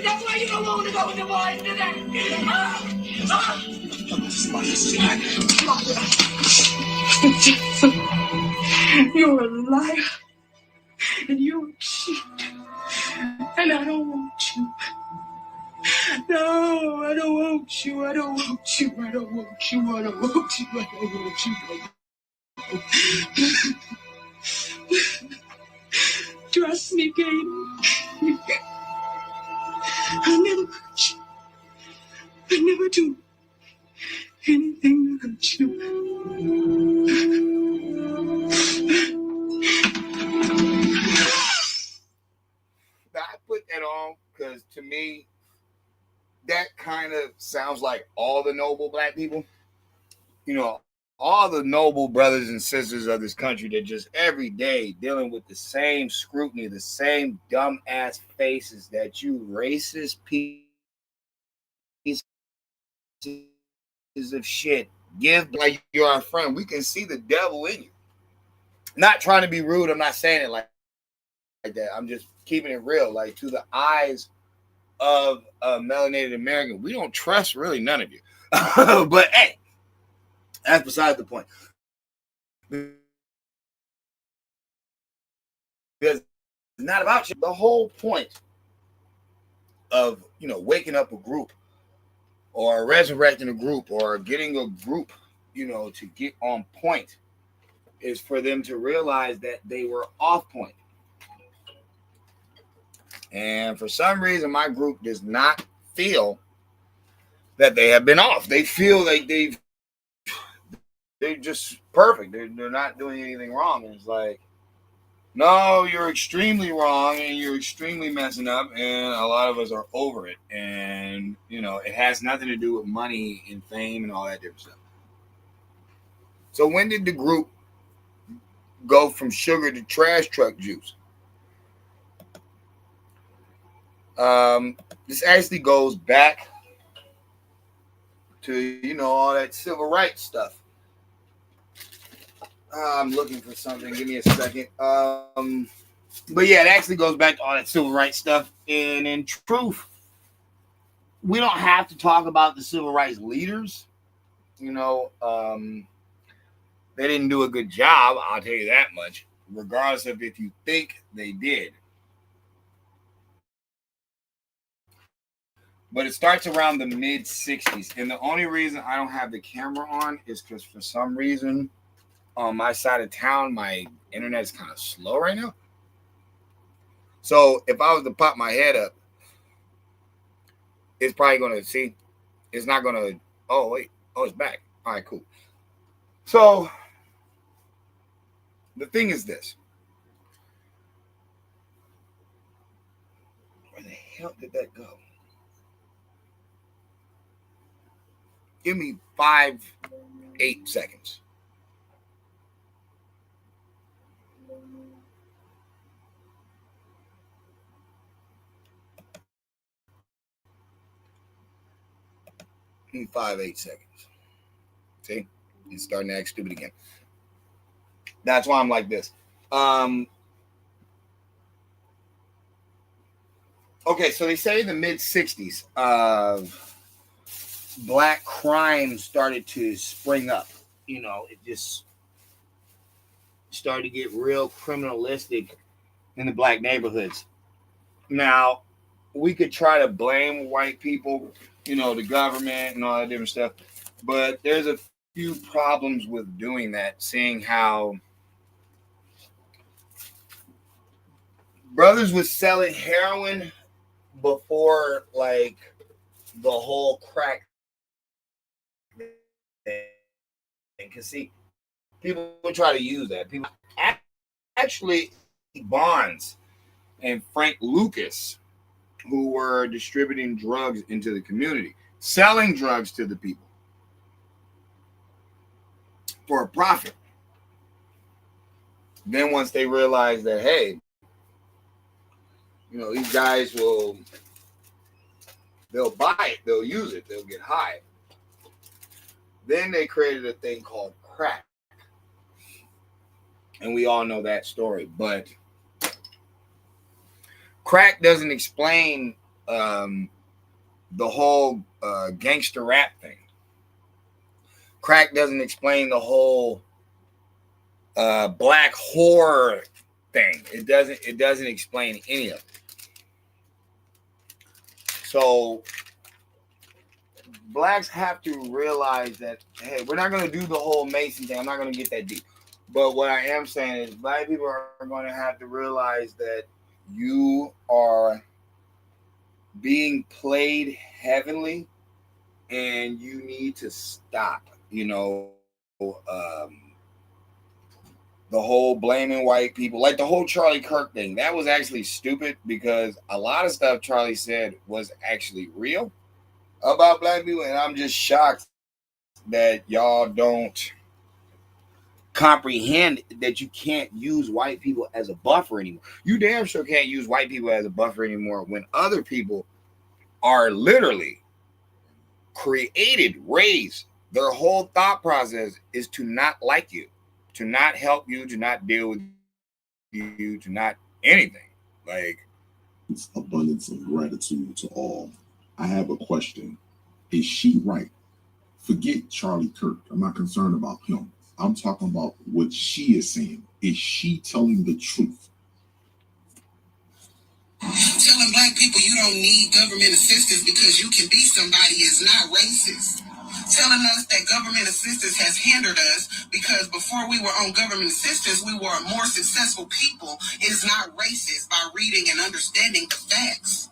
That's why you don't want to go with the boys today. You're a liar and you're a cheat. And I don't want you. No, I don't want you. I don't want you. I don't want you. I don't want you. I don't want you. Trust me, Katie. I never hurt you. I never do anything to hurt you. I put that on because to me, that kind of sounds like all the noble black people. You know, all the noble brothers and sisters of this country that just every day dealing with the same scrutiny, the same dumb ass faces that you racist pieces of shit give like you're our friend. We can see the devil in you. Not trying to be rude. I'm not saying it like that. I'm just keeping it real. Like to the eyes of a melanated American, we don't trust really none of you. But hey, that's beside the point. Because it's not about you. The whole point of waking up a group or resurrecting a group or getting a group to get on point is for them to realize that they were off point. And for some reason, my group does not feel that they have been off. They feel like they're just perfect. They're not doing anything wrong. And it's like, no, you're extremely wrong and you're extremely messing up, and a lot of us are over it. And it has nothing to do with money and fame and all that different stuff. So when did the group go from sugar to trash truck juice? This actually goes back to all that civil rights stuff. I'm looking for something. Give me a second. But yeah, it actually goes back to all that civil rights stuff. And in truth, we don't have to talk about the civil rights leaders. They didn't do a good job. I'll tell you that much. Regardless of if you think they did. But it starts around the mid 60s. And the only reason I don't have the camera on is because for some reason on my side of town, my internet is kind of slow right now. So if I was to pop my head up, it's probably going to see. It's not going to. Oh, wait. Oh, it's back. All right, cool. So the thing is this. Where the hell did that go? Give me 8 seconds. Give me 8 seconds. See? It's starting to act stupid again. That's why I'm like this. Okay, so they say in the mid 60s, black crime started to spring up. It just started to get real criminalistic in the black neighborhoods. Now, we could try to blame white people, the government and all that different stuff, but there's a few problems with doing that, seeing how brothers was selling heroin before like the whole crack thing. Because see, people would try to use that. People actually Bonds and Frank Lucas, who were distributing drugs into the community, selling drugs to the people for a profit. Then once they realized that, hey, these guys they'll buy it, they'll use it, they'll get high. Then they created a thing called crack. And we all know that story. But crack doesn't explain the whole gangster rap thing. Crack doesn't explain the whole black horror thing. It doesn't explain any of it. So blacks have to realize that, hey, we're not going to do the whole Mason thing. I'm not going to get that deep. But what I am saying is black people are going to have to realize that you are being played heavily and you need to stop, the whole blaming white people, like the whole Charlie Kirk thing. That was actually stupid because a lot of stuff Charlie said was actually real about black people, and I'm just shocked that y'all don't comprehend that you can't use white people as a buffer anymore. You damn sure can't use white people as a buffer anymore when other people are literally created, raised. Their whole thought process is to not like you, to not help you, to not deal with you, to not anything. Like, it's abundance of gratitude to all. I have a question. Is she right? Forget Charlie Kirk. I'm not concerned about him. I'm talking about what she is saying. Is she telling the truth? Telling black people you don't need government assistance because you can be somebody is not racist. Telling us that government assistance has hindered us because before we were on government assistance, we were more successful people is not racist by reading and understanding the facts.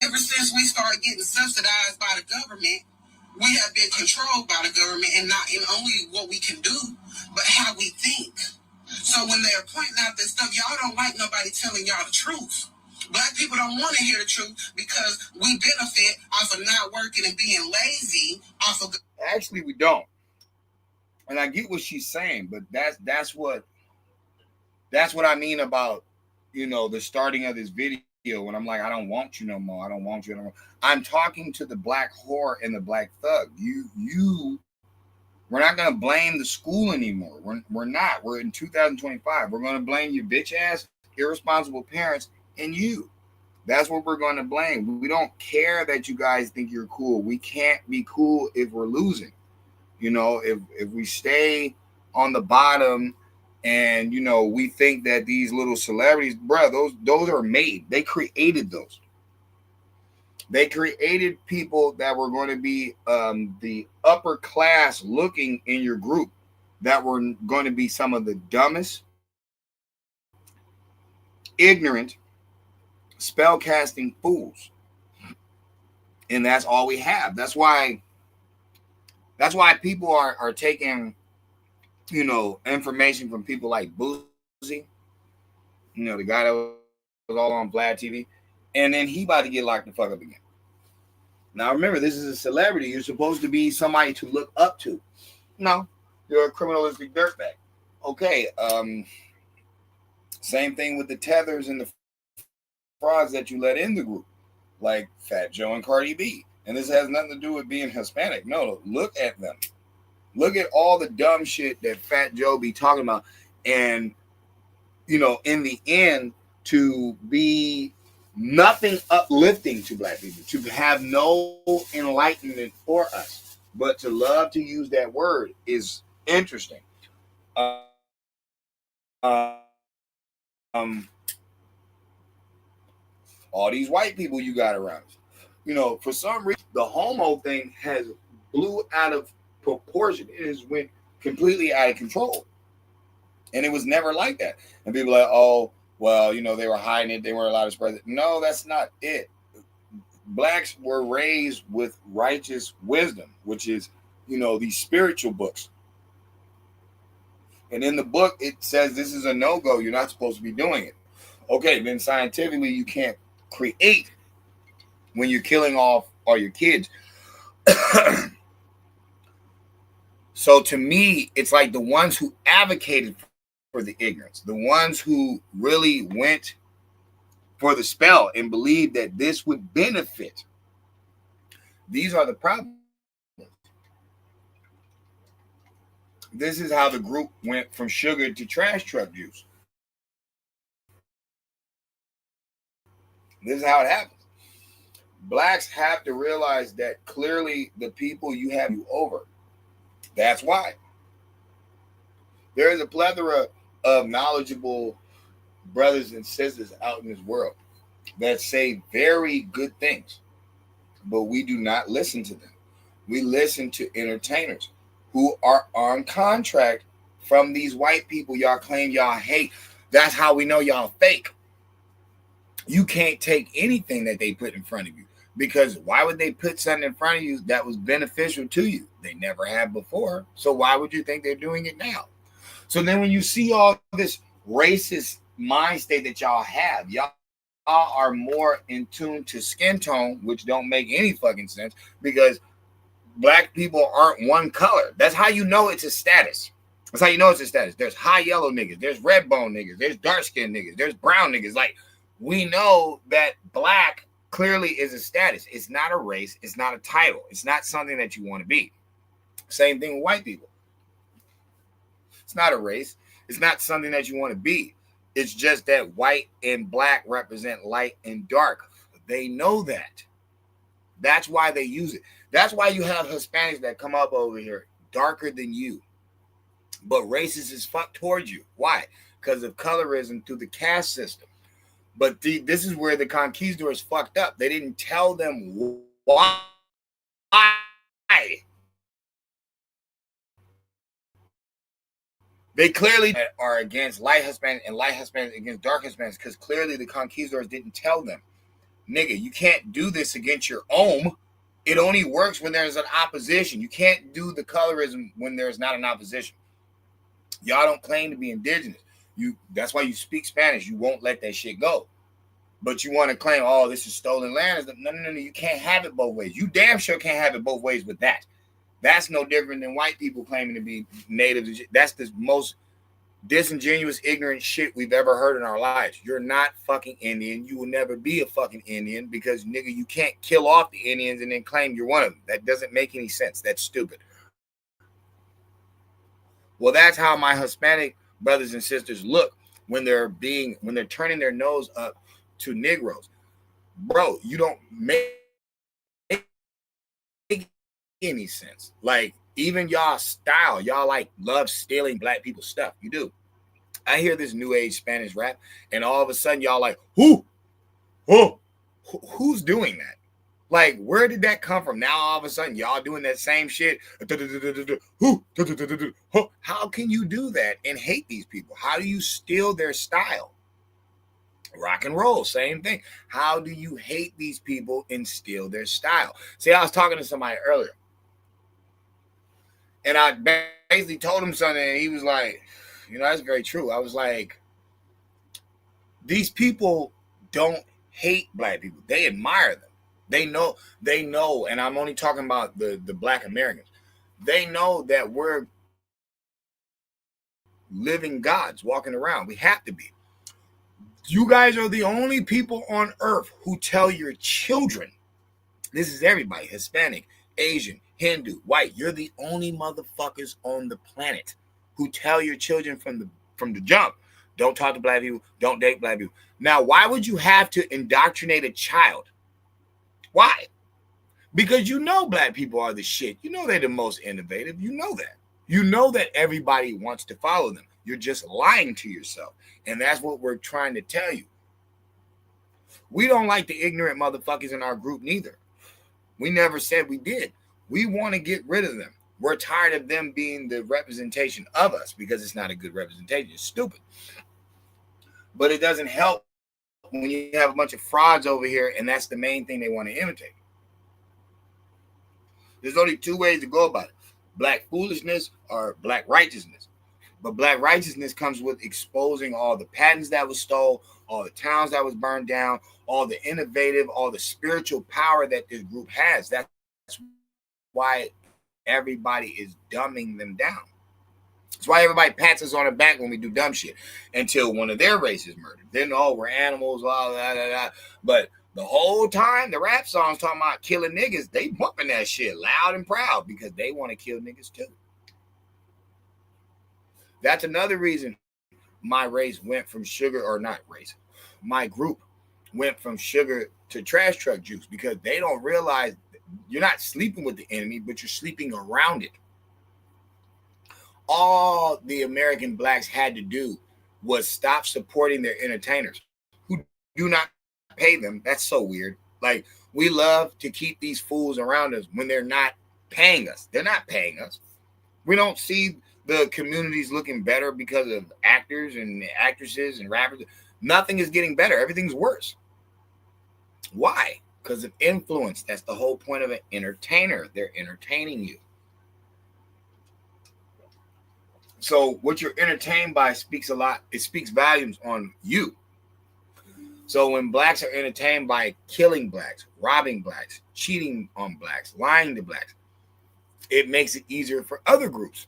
Ever since we started getting subsidized by the government, we have been controlled by the government, and not in only what we can do, but how we think. So when they're pointing out this stuff, y'all don't like nobody telling y'all the truth. Black people don't want to hear the truth because we benefit off of not working and being lazy off of. Actually, we don't. And I get what she's saying, but that's what I mean about, the starting of this video when I'm like, I don't want you no more. I don't want you no more. I'm talking to the black whore and the black thug. We're not going to blame the school anymore. We're not. We're in 2025. We're going to blame your bitch ass, irresponsible parents and you. That's what we're going to blame. We don't care that you guys think you're cool. We can't be cool if we're losing. If we stay on the bottom and, we think that these little celebrities, bro, those are made. They created those. They created people that were going to be the upper class looking in your group that were going to be some of the dumbest, ignorant, spell-casting fools. And that's all we have. That's why people are taking, information from people like Boosie, the guy that was all on Vlad TV, and then he about to get locked the fuck up again. Now remember, this is a celebrity. You're supposed to be somebody to look up to. No, you're a criminalistic dirtbag. Okay, same thing with the tethers and the frauds that you let in the group, like Fat Joe and Cardi B. And this has nothing to do with being Hispanic. No, look at them. Look at all the dumb shit that Fat Joe be talking about. And, in the end, to be nothing uplifting to black people, to have no enlightenment for us, but to love to use that word is interesting. All these white people you got around, for some reason, the homo thing has blew out of proportion. It has went completely out of control. And it was never like that. And people are like, oh, well, they were hiding it. They weren't allowed to spread it. No, that's not it. Blacks were raised with righteous wisdom, which is, these spiritual books. And in the book, it says this is a no-go. You're not supposed to be doing it. Okay, then scientifically, you can't create when you're killing off all your kids. So to me, it's like the ones who advocated for the ignorance, the ones who really went for the spell and believed that this would benefit. These are the problems. This is how the group went from sugar to trash truck juice. This is how it happens. Blacks have to realize that clearly the people you have you over. That's why. There is a plethora of knowledgeable brothers and sisters out in this world that say very good things, but we do not listen to them. We listen to entertainers who are on contract from these white people y'all claim y'all hate. That's how we know y'all fake. You can't take anything that they put in front of you, because why would they put something in front of you that was beneficial to you? They never have before. So why would you think they're doing it now? So then when you see all this racist mind state that y'all have, y'all are more in tune to skin tone, which don't make any fucking sense, because black people aren't one color. That's how you know it's a status. That's how you know it's a status. There's high yellow niggas, there's red bone niggas, there's dark skinned niggas, there's brown niggas. Like, we know that black clearly is a status. It's not a race. It's not a title. It's not something that you want to be. Same thing with white people. It's not a race. It's not something that you want to be. It's just that white and black represent light and dark. They know that. That's why they use it. That's why you have Hispanics that come up over here darker than you, but racist as fuck towards you. Why? Because of colorism through the caste system. But this is where the conquistadors fucked up. They didn't tell them why. They clearly are against light Hispanics and light Hispanics against dark Hispanics, because clearly the conquistadors didn't tell them, nigga, you can't do this against your own. It only works when there's an opposition. You can't do the colorism when there's not an opposition. Y'all don't claim to be indigenous. That's why you speak Spanish. You won't let that shit go. But you want to claim, oh, this is stolen land. No. You can't have it both ways. You damn sure can't have it both ways with that. That's no different than white people claiming to be natives. That's the most disingenuous, ignorant shit we've ever heard in our lives. You're not fucking Indian. You will never be a fucking Indian, because, nigga, you can't kill off the Indians and then claim you're one of them. That doesn't make any sense. That's stupid. Well, that's how my Hispanic brothers and sisters look when they're turning their nose up to Negroes. Bro, you don't make any sense. Like, even y'all style, y'all like love stealing black people's stuff. You do. I hear this new age Spanish rap, and all of a sudden y'all like, who's doing that? Like, where did that come from? Now all of a sudden y'all doing that same shit. How can you do that and hate these people? How do you steal their style? Rock and roll, same thing. How do you hate these people and steal their style? See, I was talking to somebody earlier, and I basically told him something, and he was like, that's very true. I was like, these people don't hate black people. They admire them. They know, and I'm only talking about the black Americans. They know that we're living gods walking around. We have to be. You guys are the only people on earth who tell your children, this is everybody, Hispanic, Asian, Hindu, white, you're the only motherfuckers on the planet who tell your children from the jump, don't talk to black people, don't date black people. Now, why would you have to indoctrinate a child? Why? Because you know black people are the shit. You know they're the most innovative. You know that. You know that everybody wants to follow them. You're just lying to yourself. And that's what we're trying to tell you. We don't like the ignorant motherfuckers in our group neither. We never said we did. We want to get rid of them. We're tired of them being the representation of us, because it's not a good representation. It's stupid. But it doesn't help when you have a bunch of frauds over here, and that's the main thing they want to imitate. There's only two ways to go about it: black foolishness or black righteousness. But black righteousness comes with exposing all the patents that was stole, all the towns that was burned down, all the innovative, all the spiritual power that this group has. That's why everybody is dumbing them down. That's why everybody pats us on the back when we do dumb shit, until one of their race is murdered. Then, we're animals, blah, blah, blah, blah. But the whole time the rap songs talking about killing niggas, they bumping that shit loud and proud, because they want to kill niggas too. That's another reason my race went from sugar, or not race, my group went from sugar to trash truck juice because they don't realize you're not sleeping with the enemy, but you're sleeping around it. All the American blacks had to do was stop supporting their entertainers who do not pay them. That's so weird. Like, we love to keep these fools around us when they're not paying us. They're not paying us. We don't see the communities looking better because of actors and actresses and rappers. Nothing is getting better. Everything's worse. Why? Because of influence. That's the whole point of an entertainer. They're entertaining you. So what you're entertained by speaks a lot. It speaks volumes on you. So when blacks are entertained by killing blacks, robbing blacks, cheating on blacks, lying to blacks, it makes it easier for other groups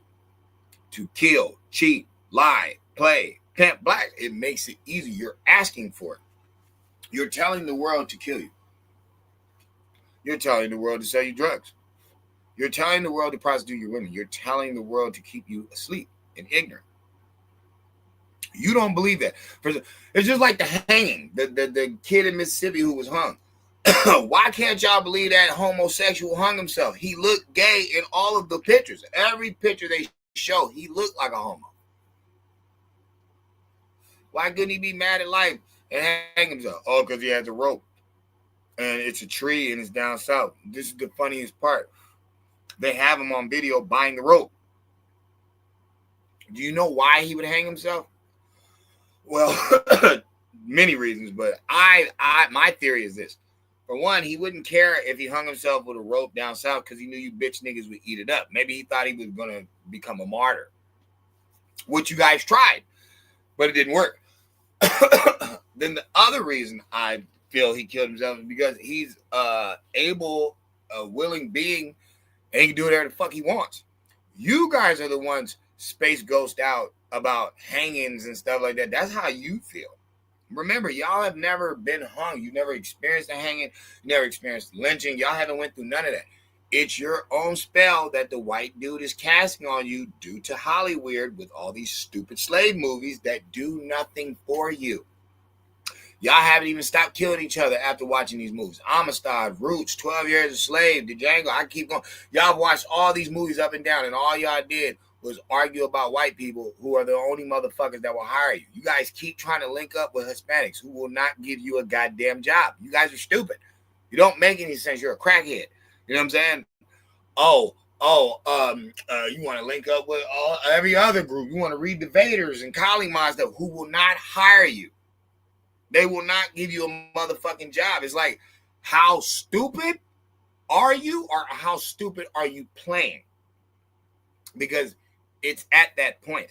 to kill, cheat, lie, play, pimp blacks. It makes it easy. You're asking for it. You're telling the world to kill you. You're telling the world to sell you drugs. You're telling the world to prostitute your women. You're telling the world to keep you asleep and ignorant. You don't believe that. It's just like the hanging, the kid in Mississippi who was hung. Why can't y'all believe that homosexual hung himself? He looked gay in all of the pictures. Every picture they show, he looked like a homo. Why couldn't he be mad at life and hang himself? Oh, because he has a rope. And it's a tree and it's down south. This is the funniest part. They have him on video buying the rope. Do you know why he would hang himself? Well, many reasons, but my theory is this. For one, he wouldn't care if he hung himself with a rope down south because he knew you bitch niggas would eat it up. Maybe he thought he was going to become a martyr, which you guys tried, but it didn't work. Then the other reason I feel he killed himself is because he's able, a willing being, and he can do whatever the fuck he wants. You guys are the ones space ghost out about hangings and stuff like that. That's how you feel. Remember, y'all have never been hung. You never experienced a hanging. You never experienced lynching. Y'all haven't went through none of that. It's your own spell that the white dude is casting on you due to Hollywood with all these stupid slave movies that do nothing for you. Y'all haven't even stopped killing each other after watching these movies. Amistad, Roots, 12 Years a Slave, Django. I keep going. Y'all watched all these movies up and down, and all y'all did was argue about white people who are the only motherfuckers that will hire you. You guys keep trying to link up with Hispanics who will not give you a goddamn job. You guys are stupid. You don't make any sense. You're a crackhead. You know what I'm saying? You want to link up with every other group. You want to read the Vaders and Kali Ma stuff who will not hire you. They will not give you a motherfucking job. It's like, how stupid are you, or how stupid are you playing? Because it's at that point.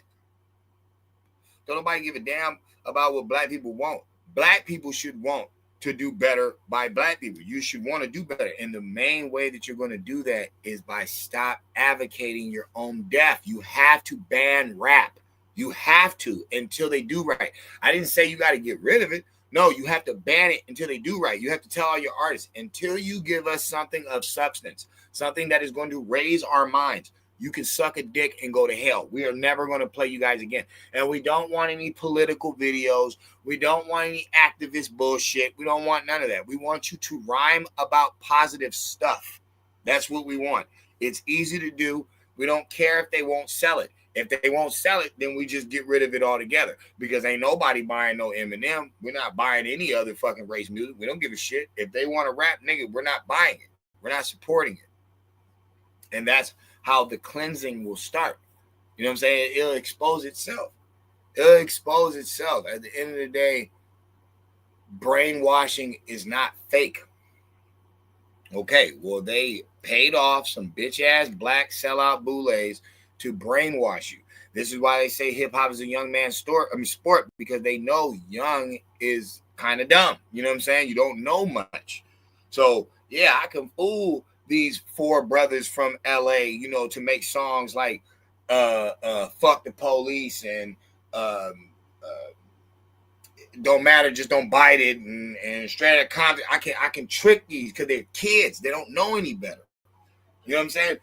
Don't nobody give a damn about what black people want. Black people should want to do better by black people. You should want to do better. And the main way that you're going to do that is by stop advocating your own death. You have to ban rap. You have to until they do right. I didn't say you got to get rid of it. No, you have to ban it until they do right. You have to tell all your artists, until you give us something of substance, something that is going to raise our minds, you can suck a dick and go to hell. We are never going to play you guys again. And we don't want any political videos. We don't want any activist bullshit. We don't want none of that. We want you to rhyme about positive stuff. That's what we want. It's easy to do. We don't care if they won't sell it. If they won't sell it, then we just get rid of it altogether, because ain't nobody buying no Eminem. We're not buying any other fucking race music. We don't give a shit. If they want to rap, nigga, we're not buying it. We're not supporting it. And that's how the cleansing will start. You know what I'm saying? It'll expose itself. It'll expose itself. At the end of the day, brainwashing is not fake. Okay, well, they paid off some bitch-ass black sellout boulets to brainwash you. This is why they say hip-hop is a young man's sport, because they know young is kind of dumb. You know what I'm saying? You don't know much. So, yeah, I can fool these four brothers from LA, you know, to make songs like Fuck the Police and Don't Matter, Just Don't Bite It, and Straight Outta Compton. I can trick these because they're kids. They don't know any better. You know what I'm saying?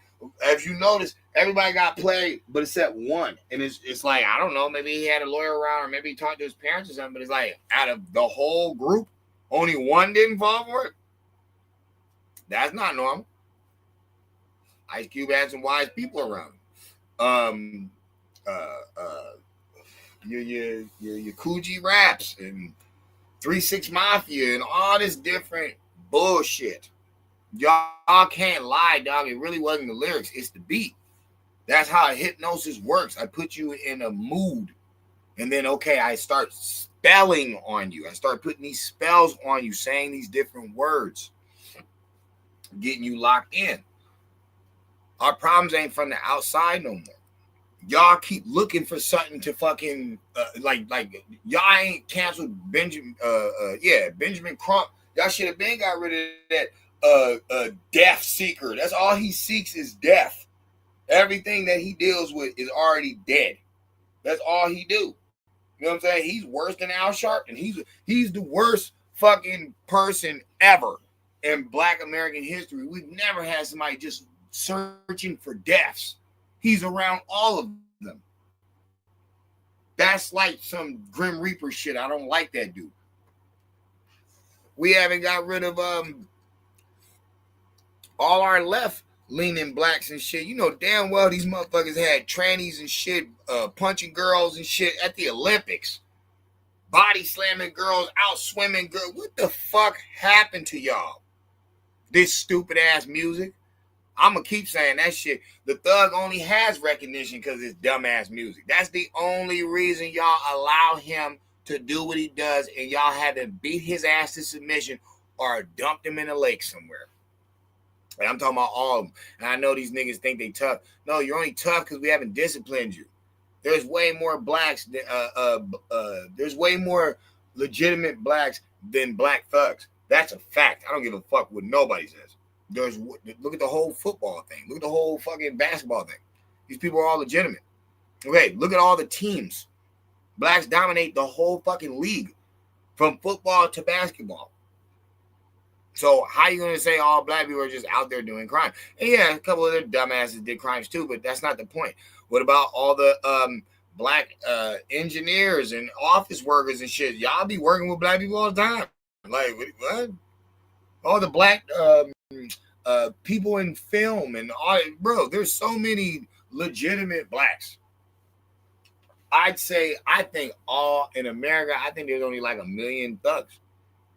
As you notice, everybody got played, but except one. And it's like, I don't know, maybe he had a lawyer around, or maybe he talked to his parents or something, but it's like, out of the whole group, Only one didn't fall for it? That's not normal. Ice Cube had some wise people around. Your Coogee Raps and 3-6 Mafia and all this different bullshit. Y'all can't lie, dog. It really wasn't the lyrics. It's the beat. That's how hypnosis works. I put you in a mood. And then, okay, I start spelling on you. I start putting these spells on you, saying these different words, getting you locked in. Our problems ain't from the outside no more. Y'all keep looking for something to fucking like y'all ain't canceled Benjamin Crump. Y'all should have been got rid of that death seeker. That's all he seeks is death. Everything that he deals with is already dead. That's all he do. You know what I'm saying? He's worse than Al Sharpton. He's the worst fucking person ever in Black American history. We've never had somebody just searching for deaths. He's around all of them. That's like some Grim Reaper shit. I don't like that dude. We haven't got rid of all our left-leaning blacks and shit. You know damn well these motherfuckers had trannies and shit, punching girls and shit at the Olympics. Body slamming girls, out swimming girls. What the fuck happened to y'all? This stupid ass music. I'm going to keep saying that shit. The Thug only has recognition because it's dumbass music. That's the only reason y'all allow him to do what he does, and y'all haven't beat his ass to submission or dumped him in a lake somewhere. And I'm talking about all of them. And I know these niggas think they tough. No, you're only tough because we haven't disciplined you. There's way more blacks. There's way more legitimate blacks than black thugs. That's a fact. I don't give a fuck what nobody says. Look at the whole football thing. Look at the whole fucking basketball thing. These people are all legitimate. Okay, look at all the teams. Blacks dominate the whole fucking league from football to basketball. So how you going to say all black people are just out there doing crime? And yeah, a couple of their dumbasses did crimes too, but that's not the point. What about all the black engineers and office workers and shit? Y'all be working with black people all the time. Like, what? All the black people in film and all, bro, there's so many legitimate blacks. I think all in America, I think there's only like 1 million thugs.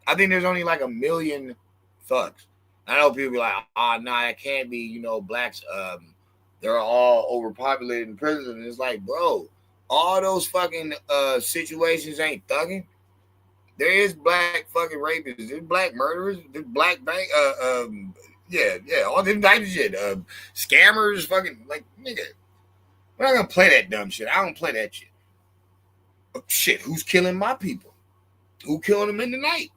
I think there's only like 1 million thugs. I know people be like, nah, that can't be, blacks, they're all overpopulated in prisons. And it's like, bro, all those fucking situations ain't thugging. There is black fucking rapists, there's black murderers, there's black bank, all them type of shit. Scammers, fucking, like, nigga. We're not gonna play that dumb shit. I don't play that shit. Shit, who's killing my people? Who killing them in the night?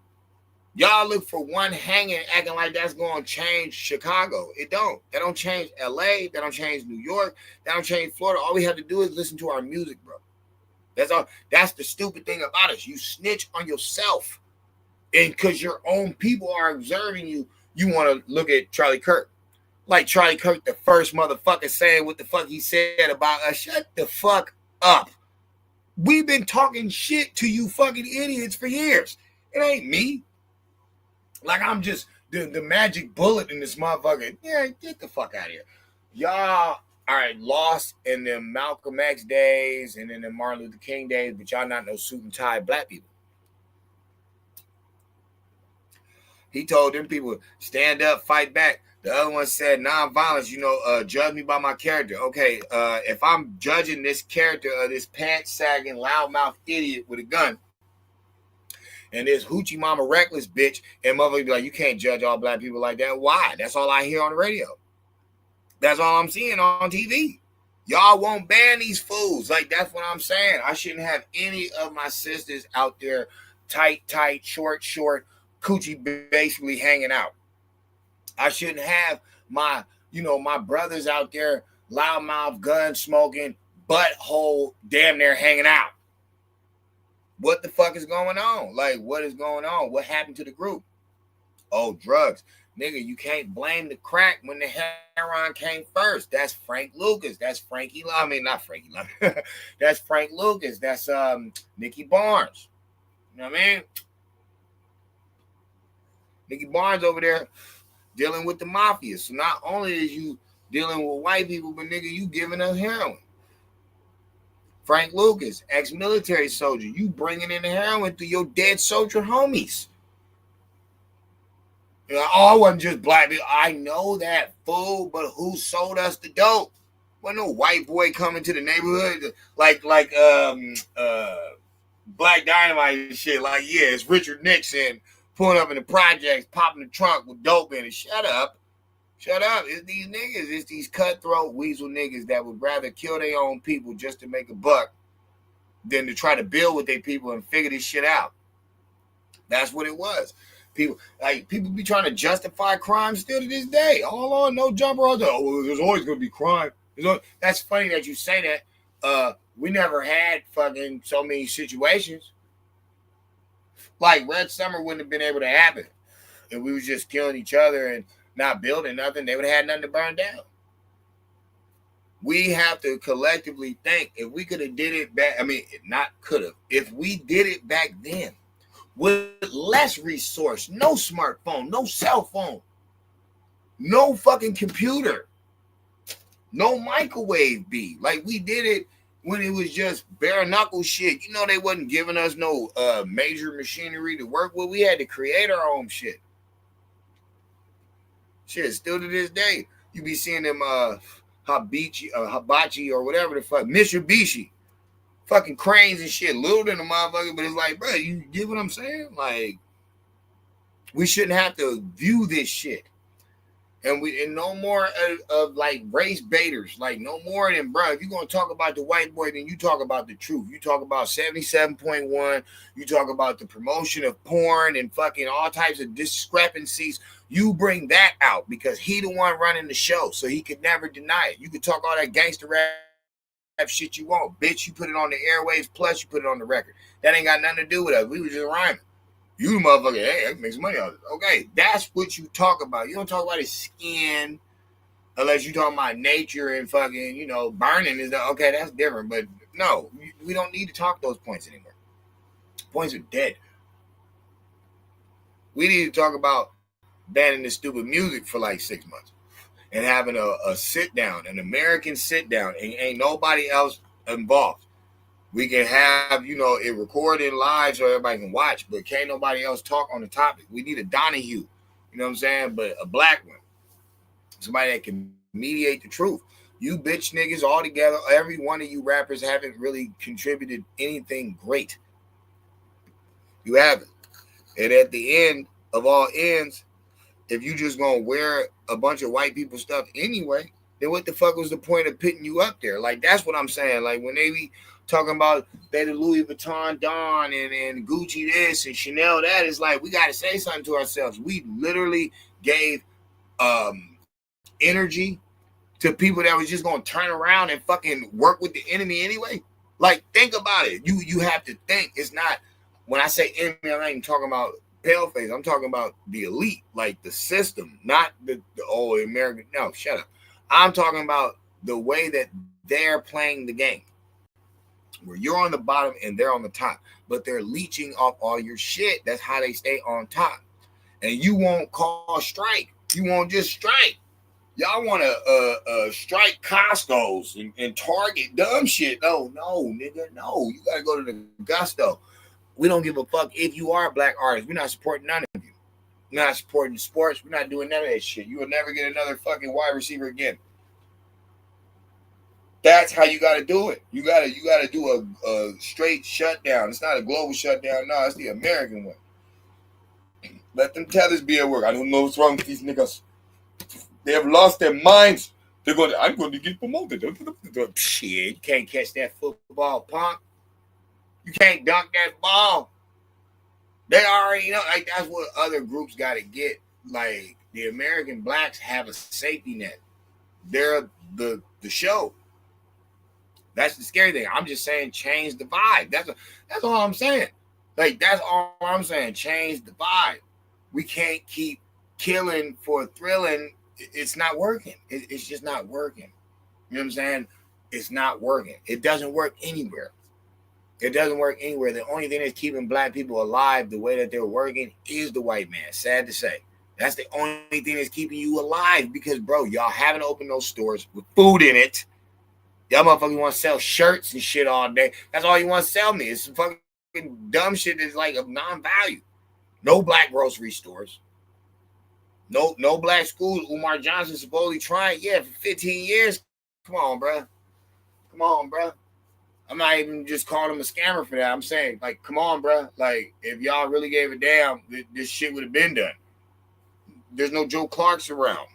Y'all look for one hanging, acting like that's gonna change Chicago. It don't. That don't change LA. That don't change New York. That don't change Florida. All we have to do is listen to our music, bro. That's all. That's the stupid thing about us. You snitch on yourself. And because your own people are observing you, you want to look at Charlie Kirk. Like Charlie Kirk, the first motherfucker saying what the fuck he said about us. Shut the fuck up. We've been talking shit to you fucking idiots for years. It ain't me. Like I'm just the magic bullet in this motherfucker. Yeah, get the fuck out of here. Y'all are lost in the Malcolm X days and in the Martin Luther King days, but y'all not no suit and tie black people. He told them people, stand up, fight back. The other one said nonviolence, judge me by my character. Okay, if I'm judging this character of this pants-sagging, loudmouth idiot with a gun, and this hoochie mama reckless bitch, and motherfucker be like, you can't judge all black people like that. Why? That's all I hear on the radio. That's all I'm seeing on TV. Y'all won't ban these fools. Like, that's what I'm saying. I shouldn't have any of my sisters out there tight, short, coochie basically hanging out. I shouldn't have my brothers out there, loudmouth, gun smoking, butthole, damn near hanging out. What the fuck is going on? Like, what is going on? What happened to the group? Oh, drugs. Nigga, you can't blame the crack when the heroin came first. That's Frank Lucas. That's Frankie. I mean, not Frankie. That's Frank Lucas. That's Nicky Barnes. You know what I mean? Nicky Barnes over there dealing with the mafia. So not only is you dealing with white people, but nigga, you giving us heroin. Frank Lucas, ex-military soldier, you bringing in the heroin through your dead soldier homies. Oh, I wasn't just black people. I know that, fool, but who sold us the dope? Wasn't no white boy coming to the neighborhood like Black Dynamite and shit. Like, yeah, it's Richard Nixon pulling up in the projects, popping the trunk with dope in it. Shut up. It's these niggas. It's these cutthroat weasel niggas that would rather kill their own people just to make a buck than to try to build with their people and figure this shit out. That's what it was. People be trying to justify crime still to this day. All on no jumper. Oh, well, there's always going to be crime. That's funny that you say that. We never had fucking so many situations. Like Red Summer wouldn't have been able to happen if we was just killing each other and not building nothing. They would have had nothing to burn down. We have to collectively think if we could have did it back. I mean, not could have. If we did it back then with less resource, no smartphone, no cell phone, no fucking computer, no microwave beat. Like we did it when it was just bare knuckle shit. You know, they wasn't giving us no major machinery to work with. We had to create our own shit. Shit, still to this day, you be seeing them hibachi or whatever the fuck, Mitsubishi, fucking cranes and shit, little than a motherfucker. But it's like, bro, you get what I'm saying? Like, we shouldn't have to view this shit. And no more of like race baiters. Like no more than, bro, if you're going to talk about the white boy, then you talk about the truth. You talk about 77.1. You talk about the promotion of porn and fucking all types of discrepancies. You bring that out because he the one running the show. So he could never deny it. You could talk all that gangster rap shit you want. Bitch, you put it on the airwaves, plus you put it on the record. That ain't got nothing to do with us. We was just rhyming. You the motherfucker, hey, I can make some money out of it. Okay, that's what you talk about. You don't talk about his skin unless you talking about nature and fucking, you know, burning. Okay, that's different. But no, we don't need to talk those points anymore. Points are dead. We need to talk about banning this stupid music for like 6 months and having a sit down, an American sit down, and ain't nobody else involved. We can have, you know, it recorded live so everybody can watch, but can't nobody else talk on the topic. We need a Donahue, you know what I'm saying? But a black one, somebody that can mediate the truth. You bitch niggas all together, every one of you rappers haven't really contributed anything great. You haven't. And at the end of all ends, if you just gonna wear a bunch of white people stuff anyway, then what the fuck was the point of putting you up there? Like, that's what I'm saying. Like, when they be talking about they the Louis Vuitton Don and Gucci this and Chanel that, it's like, we got to say something to ourselves. We literally gave energy to people that was just going to turn around and fucking work with the enemy anyway. Like, think about it. You have to think. It's not, when I say enemy, I'm not even talking about paleface. I'm talking about the elite, like the system, not the old American. No, shut up. I'm talking about the way that they're playing the game, where you're on the bottom and they're on the top, but they're leeching off all your shit. That's how they stay on top. And you won't call strike. You won't just strike. Y'all want to strike Costco's and Target, dumb shit. No, nigga, no. You got to go to the Gusto. We don't give a fuck if you are a black artist. We're not supporting none of you. We're not supporting sports. We're not doing none of that shit. You will never get another fucking wide receiver again. That's how you got to do it. You got to do a straight shutdown. It's not a global shutdown. No, it's the American one. Let them tethers be at work. I don't know what's wrong with these niggas. They have lost their minds. They're going, I'm going to get promoted. Shit, you can't catch that football, punk. You can't dunk that ball. They already know. Like, that's what other groups got to get. Like, the American blacks have a safety net. They're the show. That's the scary thing. I'm just saying, change the vibe. That's all I'm saying. Like, that's all I'm saying. Change the vibe. We can't keep killing for thrilling. It's not working. It's just not working. You know what I'm saying? It's not working. It doesn't work anywhere. It doesn't work anywhere. The only thing that's keeping black people alive the way that they're working is the white man. Sad to say. That's the only thing that's keeping you alive because, bro, y'all haven't opened those stores with food in it. Y'all motherfuckers want to sell shirts and shit all day. That's all you want to sell me. It's some fucking dumb shit that's like of non-value. No black grocery stores. No black schools. Umar Johnson supposedly trying, for 15 years. Come on, bro. I'm not even just calling him a scammer for that. I'm saying, like, come on, bro. Like, if y'all really gave a damn, this shit would have been done. There's no Joe Clarks around.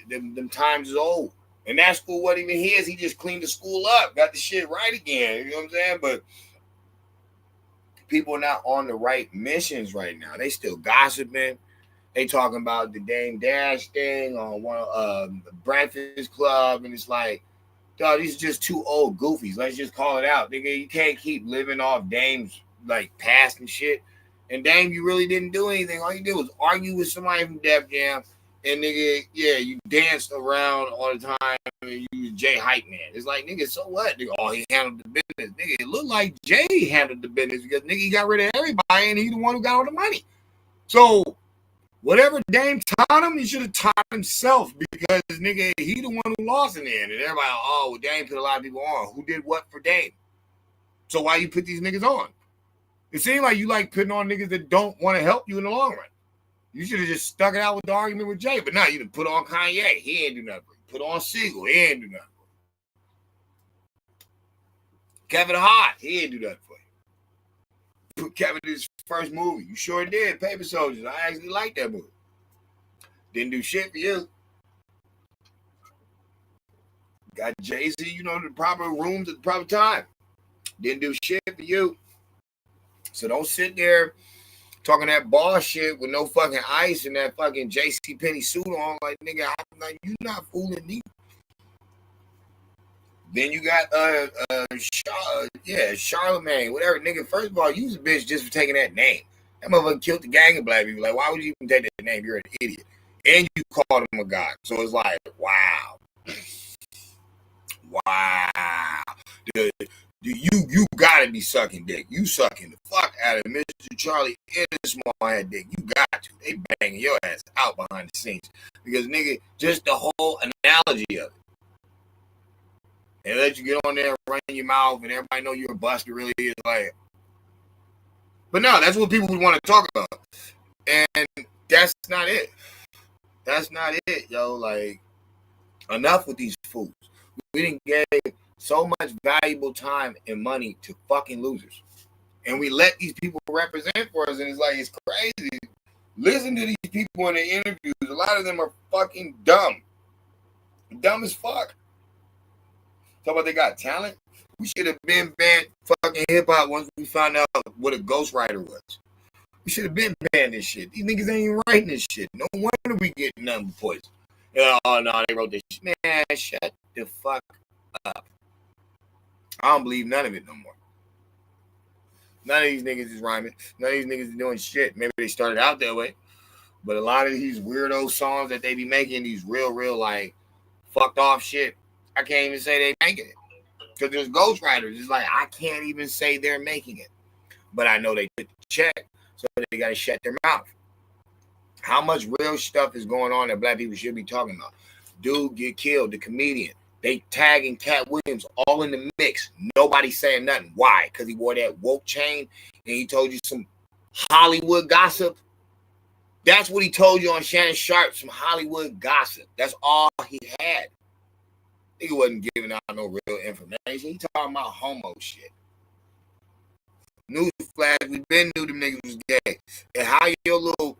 Them times is old. And that school wasn't even his. He just cleaned the school up, got the shit right again. You know what I'm saying? But people are not on the right missions right now. They still gossiping. They talking about the Dame Dash thing on one the Breakfast Club, and it's like, dog, these are just two old goofies. Let's just call it out. Nigga, you can't keep living off Dame's like past and shit. And Dame, you really didn't do anything. All you did was argue with somebody from Def Jam. And nigga, you danced around all the time and you was Jay Hype Man. It's like, nigga, so what? Nigga, he handled the business. Nigga, it looked like Jay handled the business because nigga, he got rid of everybody and he the one who got all the money. So whatever Dame taught him, he should have taught himself because nigga, he the one who lost in the end. And everybody, Dame put a lot of people on. Who did what for Dame? So why you put these niggas on? It seems like you like putting on niggas that don't want to help you in the long run. You should have just stuck it out with the argument with Jay. But now you done put on Kanye. He ain't do nothing. Put on Siegel. He ain't do nothing. Kevin Hart. He ain't do nothing for you. Put Kevin in his first movie. You sure did. Paper Soldiers. I actually liked that movie. Didn't do shit for you. Got Jay-Z, the proper rooms at the proper time. Didn't do shit for you. So don't sit there talking that ball shit with no fucking ice and that fucking JCPenney suit on. Like, nigga, you not fooling me. Then you got Charlemagne, whatever. Nigga, first of all, you was a bitch just for taking that name. That motherfucker killed the gang of black people. Like, why would you even take that name? You're an idiot. And you called him a god. So it's like, wow. You gotta be sucking dick. You sucking the fuck out of Mr. Charlie in a small head dick. You got to. They banging your ass out behind the scenes. Because, nigga, just the whole analogy of it. They let you get on there and run your mouth and everybody know you're a bust. It really is like. But no, that's what people would want to talk about. And that's not it. That's not it, yo. Like, enough with these fools. We didn't get so much valuable time and money to fucking losers. And we let these people represent for us, and it's like, it's crazy. Listen to these people in the interviews. A lot of them are fucking dumb. Dumb as fuck. Talk about they got talent. We should have been banned fucking hip-hop once we found out what a ghostwriter was. We should have been banned this shit. These niggas ain't even writing this shit. No wonder we get nothing but poison. Oh, no, they wrote this shit. Man, shut the fuck up. I don't believe none of it no more. None of these niggas is rhyming. None of these niggas is doing shit. Maybe they started out that way. But a lot of these weirdo songs that they be making, these real, like, fucked off shit, I can't even say they making it. Because there's ghostwriters. It's like, I can't even say they're making it. But I know they took the check, so they got to shut their mouth. How much real stuff is going on that black people should be talking about? Dude get killed, the comedian. They tagging Cat Williams all in the mix. Nobody saying nothing. Why? Because he wore that woke chain and he told you some Hollywood gossip. That's what he told you on Shannon Sharp, some Hollywood gossip. That's all he had. He wasn't giving out no real information. He talking about homo shit. Newsflash, we been knew them niggas was gay. And how your little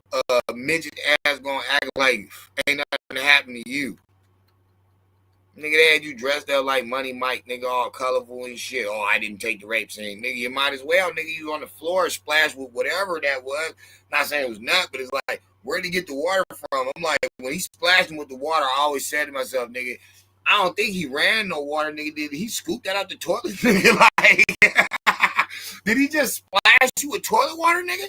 midget ass gonna act like ain't nothing happened to you? Nigga, they had you dressed up like Money Mike, nigga, all colorful and shit. Oh, I didn't take the rape scene. Nigga, you might as well. Nigga, you on the floor, splashed with whatever that was. Not saying it was nut, but it's like, where'd he get the water from? I'm like, when he splashed him with the water, I always said to myself, nigga, I don't think he ran no water, nigga. Did he scoop that out the toilet? Nigga, like, did he just splash you with toilet water, nigga?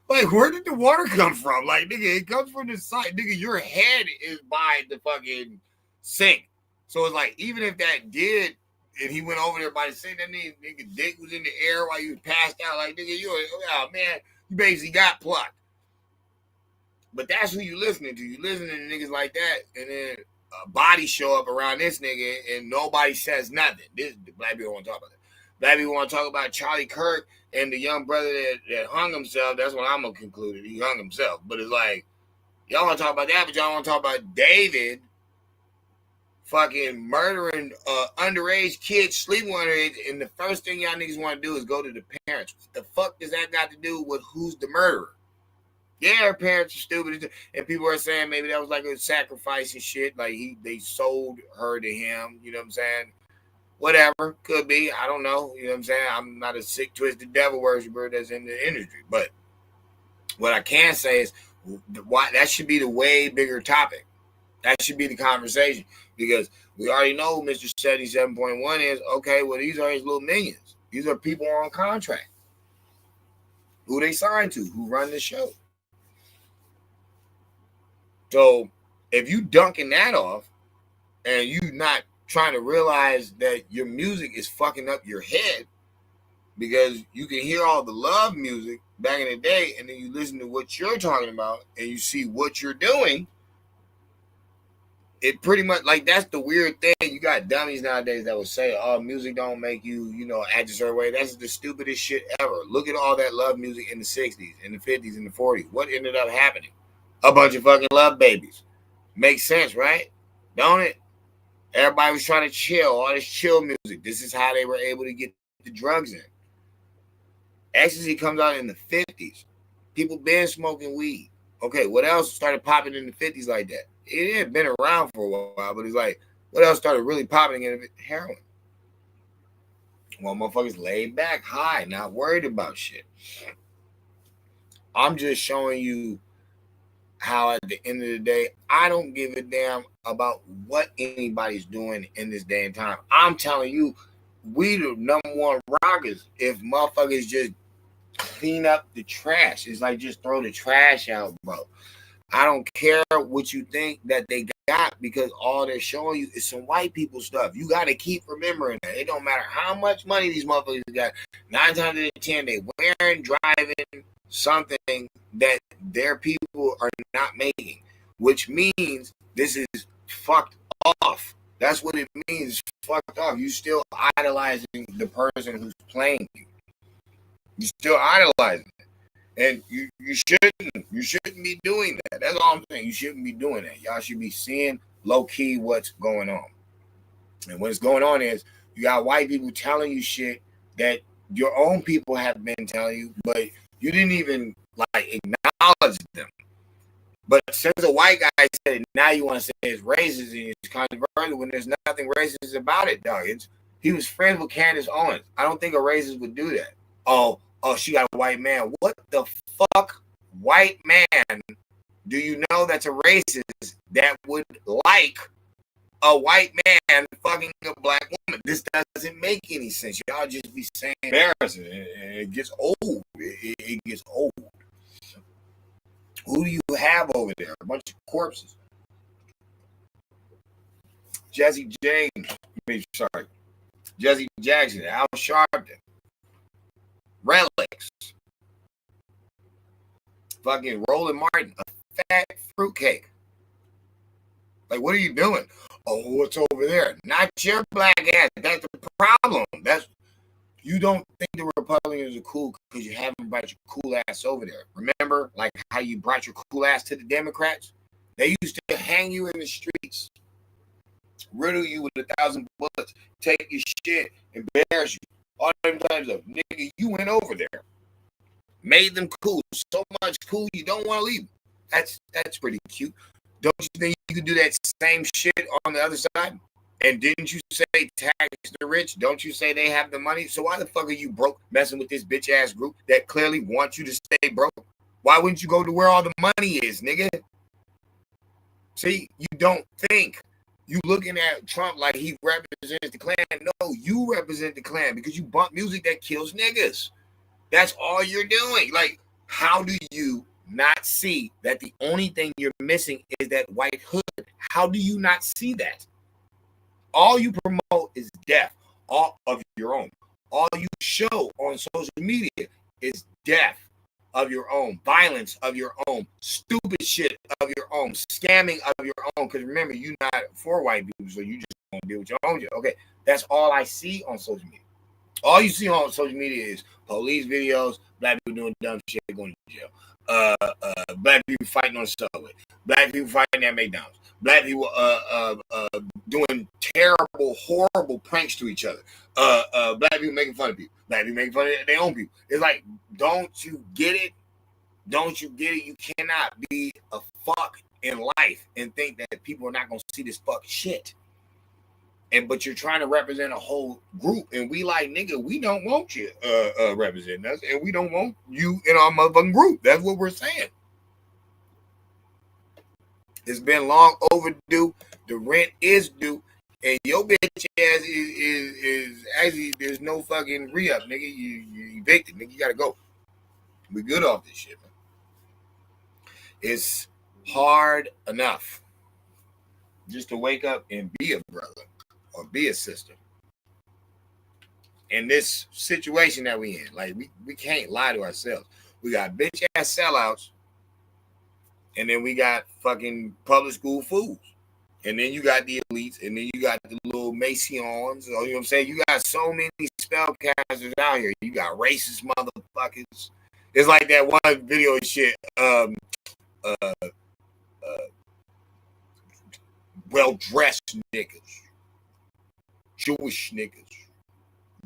Like, where did the water come from? Like, nigga, it comes from the side. Nigga, your head is by the fucking sink. So it's like, even if that did and he went over there by the same that nigga dick was in the air while you passed out. Like, nigga, oh man, you basically got plucked. But that's who you listening to. You listening to niggas like that, and then a body show up around this nigga, and nobody says nothing. The black people want to talk about that. Black people want to talk about Charlie Kirk and the young brother that hung himself. That's what I'm gonna conclude. He hung himself. But it's like, y'all want to talk about that, but y'all want to talk about David fucking murdering underage kids, sleeping with underage, and the first thing y'all niggas want to do is go to the parents. What the fuck does that got to do with who's the murderer? Yeah, her parents are stupid, and people are saying maybe that was like a sacrifice and shit. Like they sold her to him. You know what I'm saying? Whatever, could be. I don't know. You know what I'm saying? I'm not a sick, twisted devil worshiper that's in the industry. But what I can say is, why that should be the way bigger topic. That should be the conversation, because we already know Mr. 77.1 is, okay, well, these are his little minions. These are people on contract. Who they signed to, who run the show. So if you dunking that off and you not trying to realize that your music is fucking up your head, because you can hear all the love music back in the day, and then you listen to what you're talking about and you see what you're doing, it pretty much, like, that's the weird thing. You got dummies nowadays that will say, oh, music don't make you, act a certain way. That's the stupidest shit ever. Look at all that love music in the 60s, in the 50s, in the 40s. What ended up happening? A bunch of fucking love babies. Makes sense, right? Don't it? Everybody was trying to chill, all this chill music. This is how they were able to get the drugs in. Ecstasy comes out in the 50s. People been smoking weed. Okay, what else started popping in the 50s like that? It had been around for a while, but it's like, what else started really popping in it? Heroin. Well, motherfuckers laid back, high, not worried about shit. I'm just showing you how at the end of the day, I don't give a damn about what anybody's doing in this day and time. I'm telling you, we the number one rockers if motherfuckers just clean up the trash. It's like, just throw the trash out, bro. I don't care what you think that they got, because all they're showing you is some white people stuff. You got to keep remembering that. It don't matter how much money these motherfuckers got. 9 times out of 10, they wearing, driving something that their people are not making, which means this is fucked off. That's what it means, fucked off. You still idolizing the person who's playing you. You still idolizing it. And you shouldn't be doing that. That's all I'm saying. You shouldn't be doing that. Y'all should be seeing low-key what's going on. And what's going on is, you got white people telling you shit that your own people have been telling you, but you didn't even acknowledge them. But since a white guy said it, now you want to say it's racist and it's controversial when there's nothing racist about it, dog. He was friends with Candace Owens. I don't think a racist would do that. Oh, she got a white man. What the fuck white man do you know that's a racist that would like a white man fucking a black woman? This doesn't make any sense. Y'all just be saying embarrassing, and it gets old. It gets old. Who do you have over there? A bunch of corpses. Jesse Jackson, Al Sharpton, Relics, fucking Roland Martin, a fat fruitcake. Like, what are you doing? Oh, what's over there? Not your black ass. That's the problem. You don't think the Republicans are cool because you haven't brought your cool ass over there. Remember, like, how you brought your cool ass to the Democrats? They used to hang you in the streets, riddle you with 1,000 bullets, take your shit, embarrass you. All them times of, nigga, you went over there, made them cool, so much cool you don't want to leave. That's pretty cute. Don't you think you could do that same shit on the other side? And didn't you say tax the rich? Don't you say they have the money? So why the fuck are you broke messing with this bitch ass group that clearly wants you to stay broke? Why wouldn't you go to where all the money is, nigga? See, you don't think. You looking at Trump like he represents the Klan. No, you represent the Klan because you bump music that kills niggas. That's all you're doing. Like, how do you not see that the only thing you're missing is that white hood? How do you not see that? All you promote is death. all of your own. All you show on social media is death of your own, violence of your own, stupid shit of your own, scamming of your own. Because remember, you're not for white people, so you just want to deal with your own shit. Okay, that's all I see on social media. All you see on social media is police videos, black people doing dumb shit, going to jail. Black people fighting on the subway, black people fighting at McDonald's, black people doing terrible, horrible pranks to each other. Black people making fun of people, black people making fun of their own people. It's like, don't you get it? Don't you get it? You cannot be a fuck in life and think that people are not gonna see this fuck shit. But you're trying to represent a whole group, and we like, nigga, we don't want you representing us, and we don't want you in our motherfucking group. That's what we're saying. It's been long overdue. The rent is due, and your bitch ass is actually, there's no fucking re-up, nigga. You evicted, nigga. You gotta go. We good off this shit, man. It's hard enough just to wake up and be a brother or be a sister in this situation that we in. Like, we can't lie to ourselves. We got bitch ass sellouts, and then we got fucking public school fools, and then you got the elites, and then you got the little Masons, or you know what I'm saying? You got so many spellcasters out here. You got racist motherfuckers. It's like that one video and shit. Well-dressed niggas, Jewish niggas,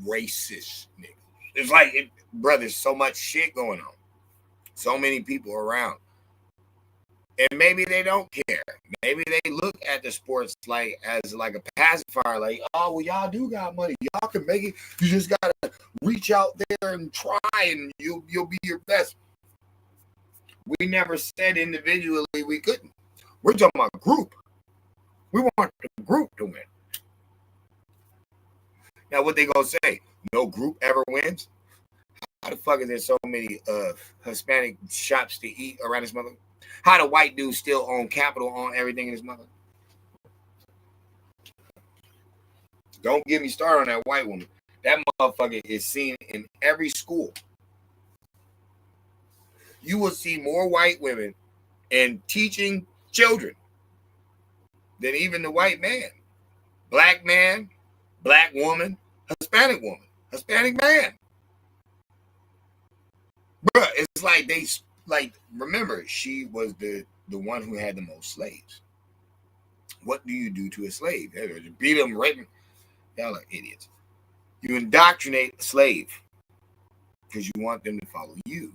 racist niggas. It's like, brother, so much shit going on. So many people around. And maybe they don't care. Maybe they look at the sports like as like a pacifier, like, oh, well, y'all do got money. Y'all can make it. You just gotta reach out there and try, and you'll be your best. We never said individually we couldn't. We're talking about group. We want the group to win. Now, what they gonna say? No group ever wins? How the fuck is there so many Hispanic shops to eat around this mother? How the white dudes still own capital on everything in this mother? Don't get me started on that white woman. That motherfucker is seen in every school. You will see more white women in teaching children than even the white man. Black man, black woman, Hispanic woman, Hispanic man. Bruh, it's like they, like, remember, she was the one who had the most slaves. What do you do to a slave? You beat them, rape them. Y'all are idiots. You indoctrinate a slave because you want them to follow you.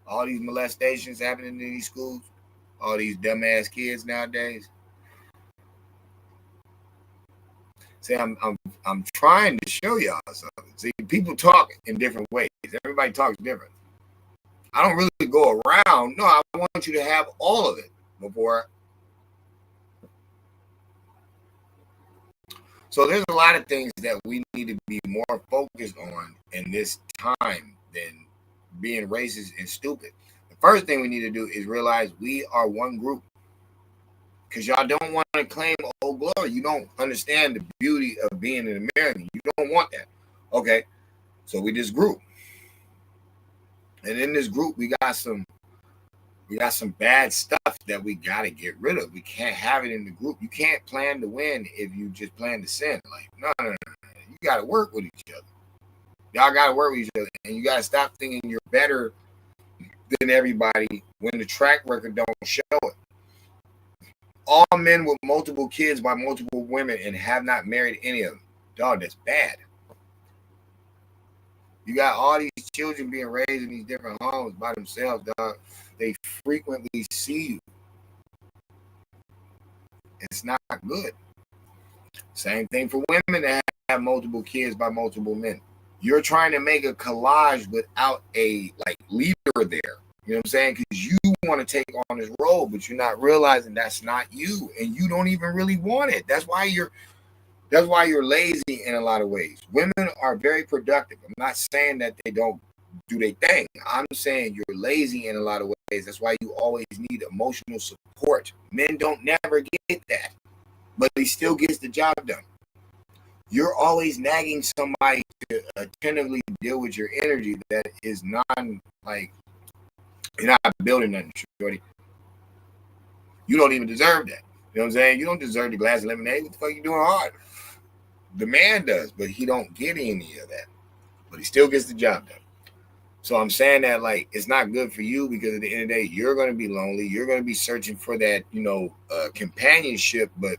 All these molestations happening in these schools, all these dumbass kids nowadays. See, I'm trying to show y'all something. See, people talk in different ways. Everybody talks different. I don't really go around. No, I want you to have all of it before. So there's a lot of things that we need to be more focused on in this time than being racist and stupid. The first thing we need to do is realize we are one group. Because y'all don't want to claim old glory. You don't understand the beauty of being an American. You don't want that. Okay. So we this group. And in this group, we got some bad stuff that we gotta get rid of. We can't have it in the group. You can't plan to win if you just plan to sin. Like, no. You gotta work with each other. Y'all gotta work with each other. And you gotta stop thinking you're better than everybody when the track record don't show it. All men with multiple kids by multiple women and have not married any of them. Dog, that's bad. You got all these children being raised in these different homes by themselves, dog. They frequently see you. It's not good. Same thing for women that have multiple kids by multiple men. You're trying to make a collage without a leader there. You know what I'm saying? Because you want to take on this role, but you're not realizing that's not you, and you don't even really want it. That's why you're lazy in a lot of ways. Women are very productive. I'm not saying that they don't do their thing. I'm saying you're lazy in a lot of ways. That's why you always need emotional support. Men don't never get that. but he still gets the job done. You're always nagging somebody to attentively deal with your energy that is like, you're not building nothing, shorty. You don't even deserve that. You know what I'm saying? You don't deserve the glass of lemonade. What the fuck you doing hard? The man does, but he don't get any of that. But he still gets the job done. So I'm saying that, like, it's not good for you, because at the end of the day, you're going to be lonely. You're going to be searching for that, companionship. But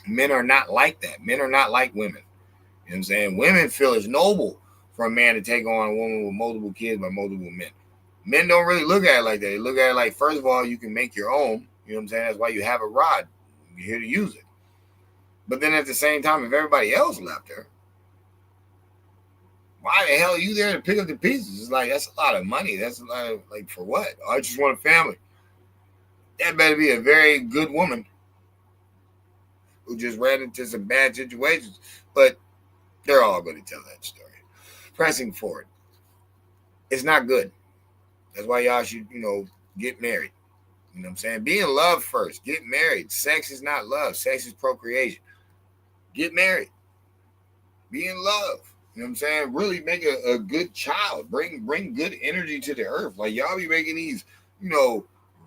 men are not like that. Men are not like women. You know what I'm saying? Women feel it's noble for a man to take on a woman with multiple kids by multiple men. Men don't really look at it like that. They look at it like, first of all, you can make your own. You know what I'm saying? That's why you have a rod. You're here to use it. But then at the same time, if everybody else left her, why the hell are you there to pick up the pieces? It's like, that's a lot of money. That's a lot of, like, for what? I just want a family. That better be a very good woman who just ran into some bad situations. But they're all going to tell that story. Pressing forward. It's not good. That's why y'all should, get married. You know what I'm saying? Be in love first. Get married. Sex is not love. Sex is procreation. Get married. Be in love. You know what I'm saying? Really make a good child. Bring good energy to the earth. Like, y'all be making these,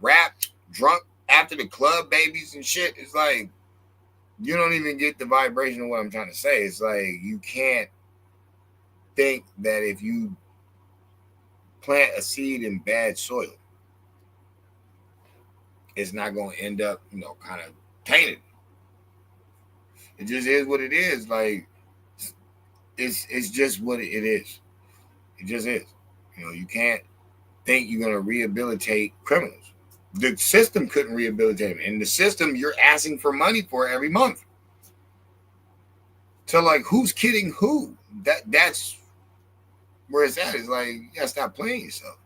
rap, drunk, after the club babies and shit. It's like, you don't even get the vibration of what I'm trying to say. It's like, you can't think that if you plant a seed in bad soil, it's not going to end up, kind of tainted. It just is what it is. Like, it's just what it is. It just is. You can't think you're going to rehabilitate criminals. The system couldn't rehabilitate them. And the system, you're asking for money for every month. So, like, who's kidding who? That's where it's at. It's like, you got to stop playing yourself.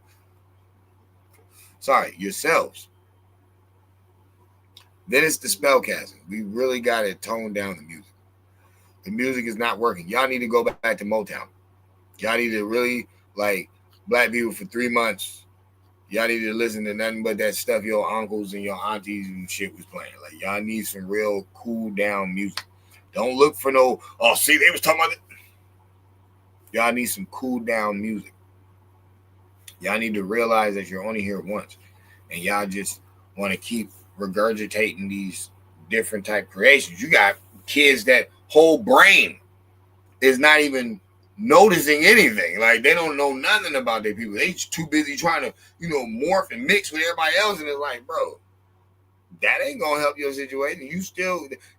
Sorry, yourselves. Then it's the spellcasting. We really got to tone down the music. The music is not working. Y'all need to go back to Motown. Y'all need to really, like, black people for 3 months. Y'all need to listen to nothing but that stuff your uncles and your aunties and shit was playing. Like, y'all need some real cool down music. Don't look for no, see, they was talking about it. Y'all need some cool down music. Y'all need to realize that you're only here once. And y'all just want to keep regurgitating these different type creations. You got kids that whole brain is not even noticing anything. Like, they don't know nothing about their people. They too busy trying to, morph and mix with everybody else. And it's like, bro, that ain't gonna help your situation.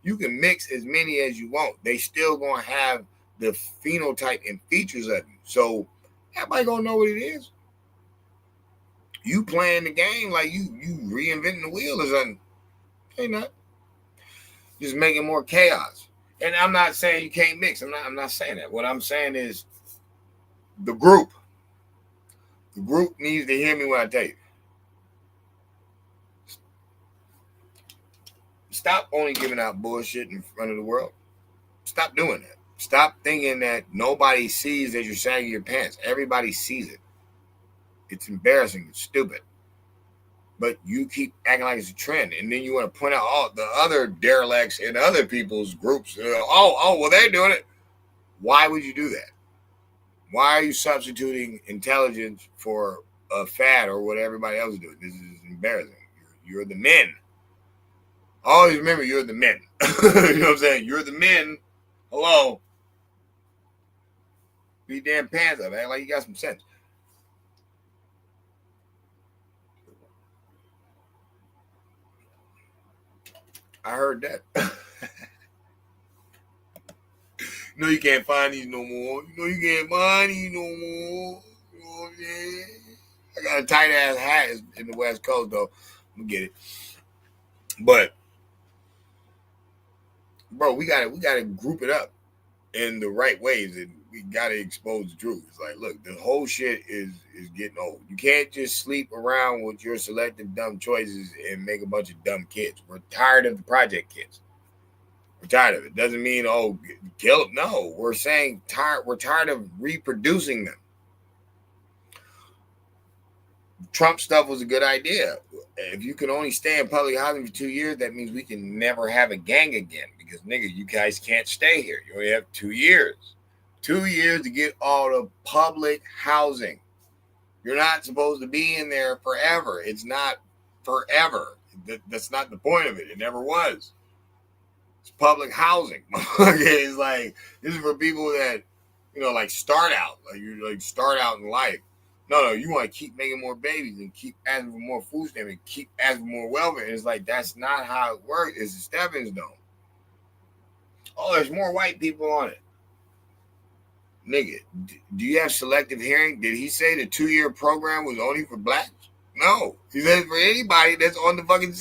You can mix as many as you want. They still gonna have the phenotype and features of you. So everybody gonna know what it is. You playing the game like you reinventing the wheel or something. Ain't not. Just making more chaos. And I'm not saying you can't mix. I'm not saying that. What I'm saying is the group needs to hear me when I tell you. Stop only giving out bullshit in front of the world. Stop doing that. Stop thinking that nobody sees that you're sagging your pants. Everybody sees it. It's embarrassing. It's stupid. But you keep acting like it's a trend. And then you want to point out all the other derelicts in other people's groups. Well, they're doing it. Why would you do that? Why are you substituting intelligence for a fad or what everybody else is doing? This is embarrassing. You're the men. Always remember, you're the men. You know what I'm saying? You're the men. Hello. Be your damn pants up. Act like you got some sense. I heard that. You can't find these no more. You can't find these no more. You know what I'm saying? I got a tight ass hat in the West Coast though. I'm gonna get it. But bro, we gotta group it up in the right ways, and we gotta expose the truth. It's like, look, the whole shit is getting old. You can't just sleep around with your selective dumb choices and make a bunch of dumb kids. We're tired of the project kids. We're tired of it. Doesn't mean, kill them. No, we're saying we're tired of reproducing them. Trump stuff was a good idea. If you can only stay in public housing for 2 years, that means we can never have a gang again. Because, nigga, you guys can't stay here. You only have 2 years. 2 years to get all the public housing. You're not supposed to be in there forever. It's not forever. That's not the point of it. It never was. It's public housing. It's like, this is for people that, like start out. Like you like start out in life. No, you want to keep making more babies and keep asking for more food stamps and keep asking for more welfare. And it's like, that's not how it works. It's a stepping stone. Oh, there's more white people on it. Nigga, do you have selective hearing? Did he say the 2-year program was only for blacks? No. He said for anybody that's on the fucking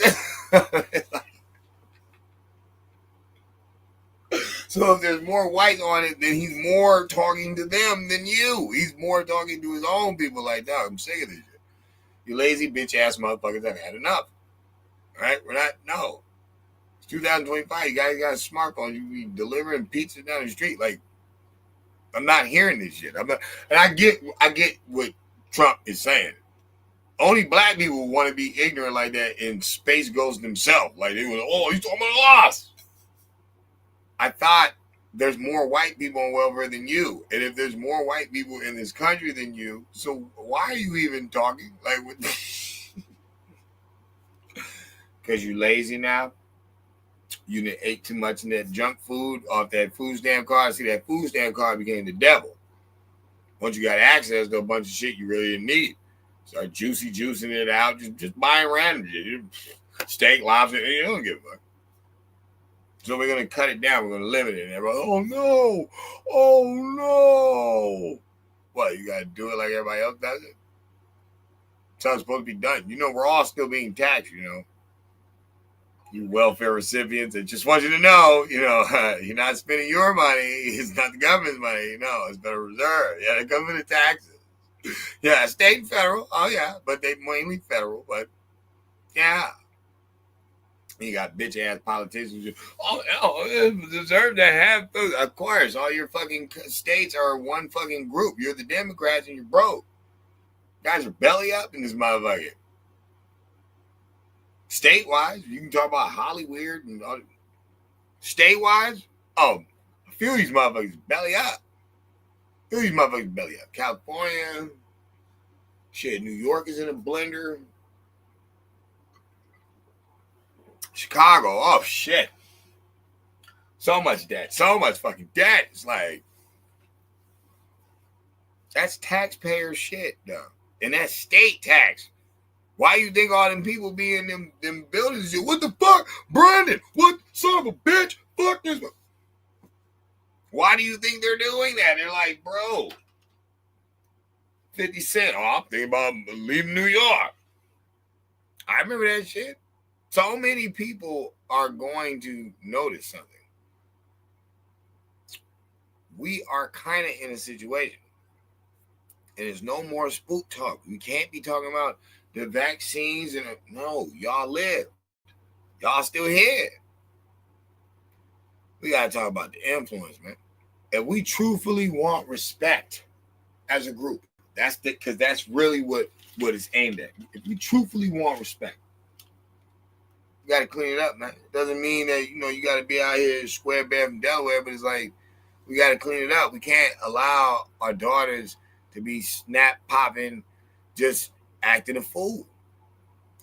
So if there's more whites on it, then he's more talking to them than you. He's more talking to his own people like, dog, I'm sick of this shit. You lazy bitch ass motherfuckers have had enough. All right? No. It's 2025. You guys got a smartphone. You be delivering pizza down the street. Like, I'm not hearing this shit. And I get what Trump is saying. Only black people want to be ignorant like that in Space Ghost themselves. Like they was, oh, he's talking about us. I thought there's more white people on welfare than you. And if there's more white people in this country than you, so why are you even talking? Like, because you're lazy now? You ate too much of that junk food off that food stamp card. See, that food stamp card became the devil. Once you got access to a bunch of shit you really didn't need, start juicing it out, just buying random shit. Steak, lobster, you don't give a fuck. So we're going to cut it down. We're going to limit it. And everybody, oh no. What, you got to do it like everybody else does it? That's how it's supposed to be done. We're all still being taxed, You welfare recipients, I just want you to know, you're not spending your money. It's not the government's money. It's Federal Reserve. Yeah, it comes with the taxes. Yeah, state and federal. Oh, yeah, but they mainly federal. But, yeah. You got bitch-ass politicians. Deserve to have food. Of course, all your fucking states are one fucking group. You're the Democrats and you're broke. Guys are belly up in this motherfucker. State-wise, you can talk about Hollywood and all. State-wise, a few of these motherfuckers belly up. California, shit, New York is in a blender. Chicago, oh shit. So much debt, so much fucking debt. It's like, that's taxpayer shit, though. And that's state tax. Why you think all them people be in them buildings? What the fuck? Brandon, what son of a bitch? Fuck this. Why do you think they're doing that? They're like, bro, 50 Cent. Oh, I'm thinking about leaving New York. I remember that shit. So many people are going to notice something. We are kind of in a situation. And there's no more spook talk. We can't be talking about the vaccines. No, y'all live. Y'all still here. We got to talk about the influence, man. If we truthfully want respect as a group, because that's really what it's aimed at. If we truthfully want respect, you got to clean it up, man. It doesn't mean that, you got to be out here square bare from Delaware, but it's like, we got to clean it up. We can't allow our daughters to be snap popping, just acting a fool.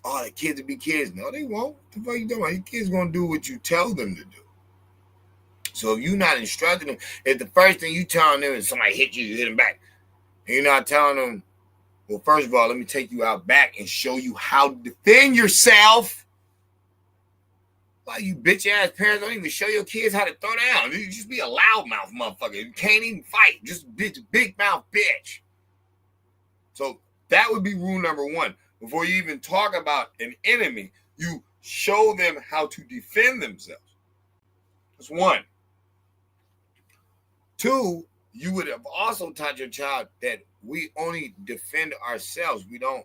Oh, the kids will be kids. No, they won't. What the fuck you doing? Your kids going to do what you tell them to do. So if you're not instructing them, if the first thing you telling them is somebody hit you hit them back, and you're not telling them, well, first of all, let me take you out back and show you how to defend yourself. Why you bitch ass parents don't even show your kids how to throw down? You just be a loudmouth motherfucker. You can't even fight. Just big mouth bitch. So that would be rule number one. Before you even talk about an enemy, you show them how to defend themselves. That's one. Two, you would have also taught your child that we only defend ourselves. We don't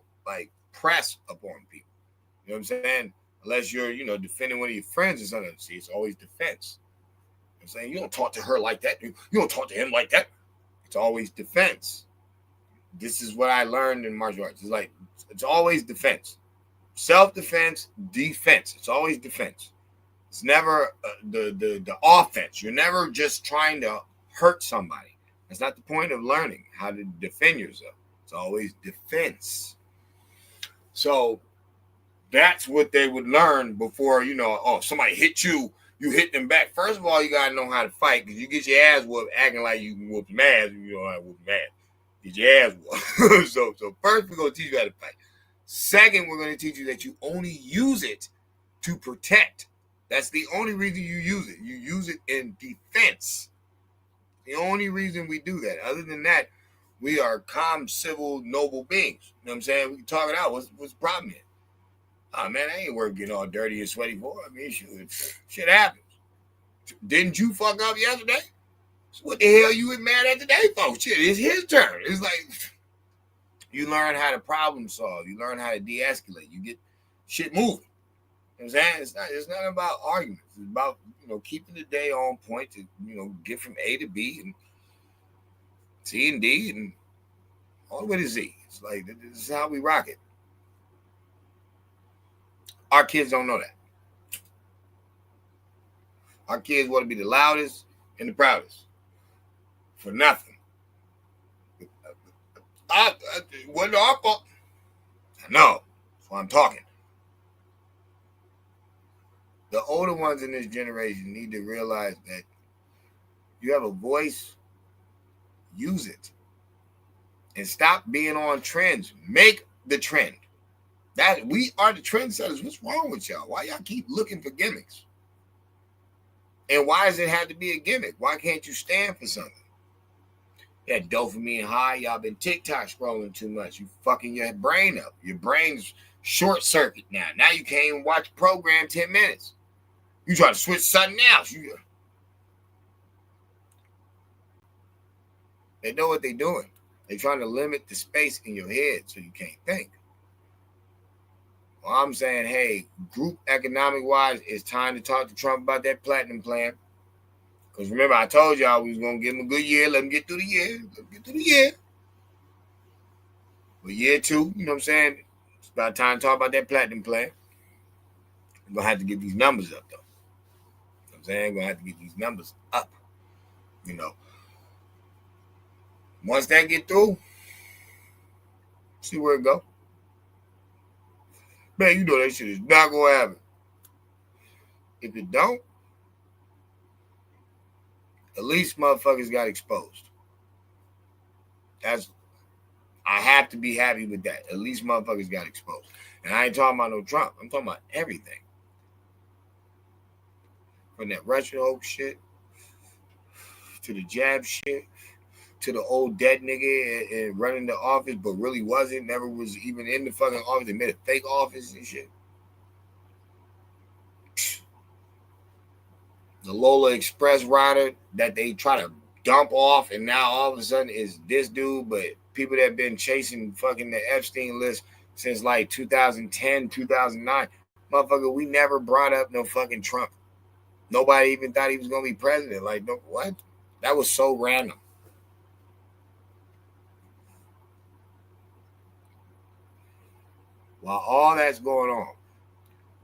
press upon people. You know what I'm saying? Unless you're, defending one of your friends or something. See, it's always defense. You know what I'm saying? You don't talk to her like that. You don't talk to him like that. It's always defense. this is what I learned in martial arts. It's like, it's always defense. Self-defense, defense. It's always defense. It's never the offense. You're never just trying to hurt somebody. That's not the point of learning how to defend yourself. It's always defense. So that's what they would learn before, somebody hit you, you hit them back. First of all, you got to know how to fight, because you get your ass whooped acting like you can whoop some ass. You know how to whoop some ass. Get your ass whooped. so first, we're going to teach you how to fight. Second, we're going to teach you that you only use it to protect. That's the only reason you use it. You use it in defense. The only reason we do that. Other than that, we are calm, civil, noble beings. You know what I'm saying? We can talk it out. What's the problem here? Oh, man, I ain't worth getting all dirty and sweaty for. I mean, shit happens. Didn't you fuck up yesterday? So what the hell you mad at today for? Shit, it's his turn. It's like, you learn how to problem solve. You learn how to de-escalate. You get shit moving. You know what I'm saying? It's not about arguments. It's about, keeping the day on point to, get from A to B and C and D and all the way to Z. It's like, this is how we rock it. Our kids don't know that. Our kids want to be the loudest and the proudest for nothing. Wasn't our fault. I know. That's why I'm talking. The older ones in this generation need to realize that you have a voice, use it. And stop being on trends. Make the trend. That we are the trendsetters. What's wrong with y'all? Why y'all keep looking for gimmicks? And why does it have to be a gimmick? Why can't you stand for something? That dopamine high, y'all been TikTok scrolling too much. You fucking your brain up. Your brain's short circuit now. Now you can't even watch a program 10 minutes. You try to switch something else. They know what they're doing. They're trying to limit the space in your head so you can't think. Well, I'm saying, hey, group economic-wise, it's time to talk to Trump about that platinum plan. Because remember, I told y'all we was going to give him a good year. Let him get through the year. But year two, you know what I'm saying? It's about time to talk about that platinum plan. We're going to have to get these numbers up, though. You know what I'm saying? We're going to have to get these numbers up. Once that get through, see where it go. Man, that shit is not going to happen. If it don't, at least motherfuckers got exposed. I have to be happy with that. At least motherfuckers got exposed. And I ain't talking about no Trump. I'm talking about everything. From that Russian hoax shit, to the jab shit, to the old dead nigga and running the office, but really wasn't, never was even in the fucking office. They made a fake office and shit. The Lola Express rider that they try to dump off, and now all of a sudden is this dude, but people that have been chasing fucking the Epstein list since like 2010, 2009. Motherfucker, we never brought up no fucking Trump. Nobody even thought he was going to be president. Like, no, what? That was so random. While all that's going on,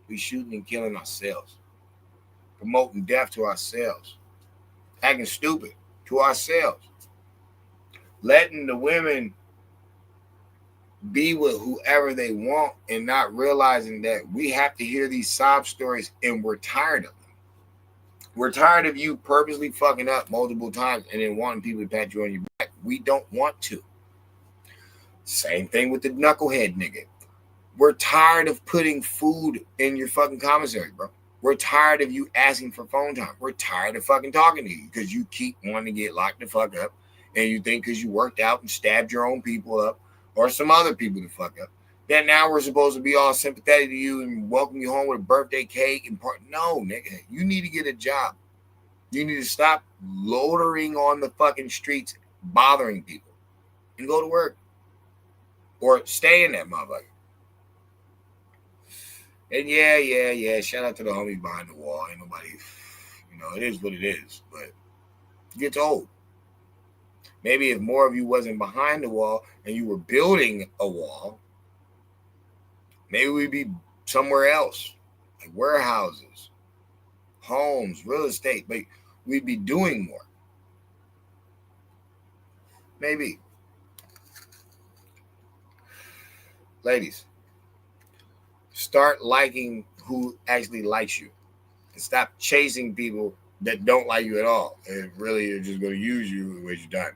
we shooting and killing ourselves. Promoting death to ourselves. Acting stupid to ourselves. Letting the women be with whoever they want and not realizing that we have to hear these sob stories and we're tired of them. We're tired of you purposely fucking up multiple times and then wanting people to pat you on your back. We don't want to. Same thing with the knucklehead nigga. We're tired of putting food in your fucking commissary, bro. We're tired of you asking for phone time. We're tired of fucking talking to you because you keep wanting to get locked the fuck up and you think because you worked out and stabbed your own people up or some other people to fuck up, that now we're supposed to be all sympathetic to you and welcome you home with a birthday cake and part. No, nigga, you need to get a job. You need to stop loitering on the fucking streets, bothering people, and go to work or stay in that motherfucker. And yeah. Shout out to the homies behind the wall. Ain't nobody, it is what it is. But it gets old. Maybe if more of you wasn't behind the wall and you were building a wall, maybe we'd be somewhere else, like warehouses, homes, real estate, but we'd be doing more. Maybe. Ladies, start liking who actually likes you and stop chasing people that don't like you at all and really are just going to use you and waste your time.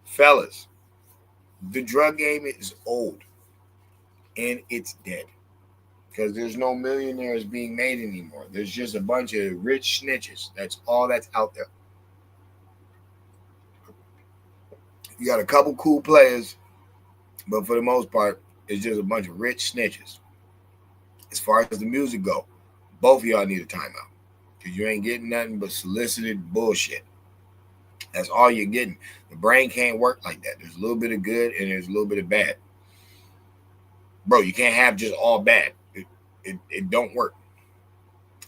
Fellas, the drug game is old and it's dead because there's no millionaires being made anymore. There's just a bunch of rich snitches. That's all that's out there. You got a couple cool players, but for the most part, it's just a bunch of rich snitches. As far as the music go, both of y'all need a timeout because you ain't getting nothing but solicited bullshit. That's all you're getting. The brain can't work like that. There's a little bit of good and there's a little bit of bad. Bro, you can't have just all bad. It don't work.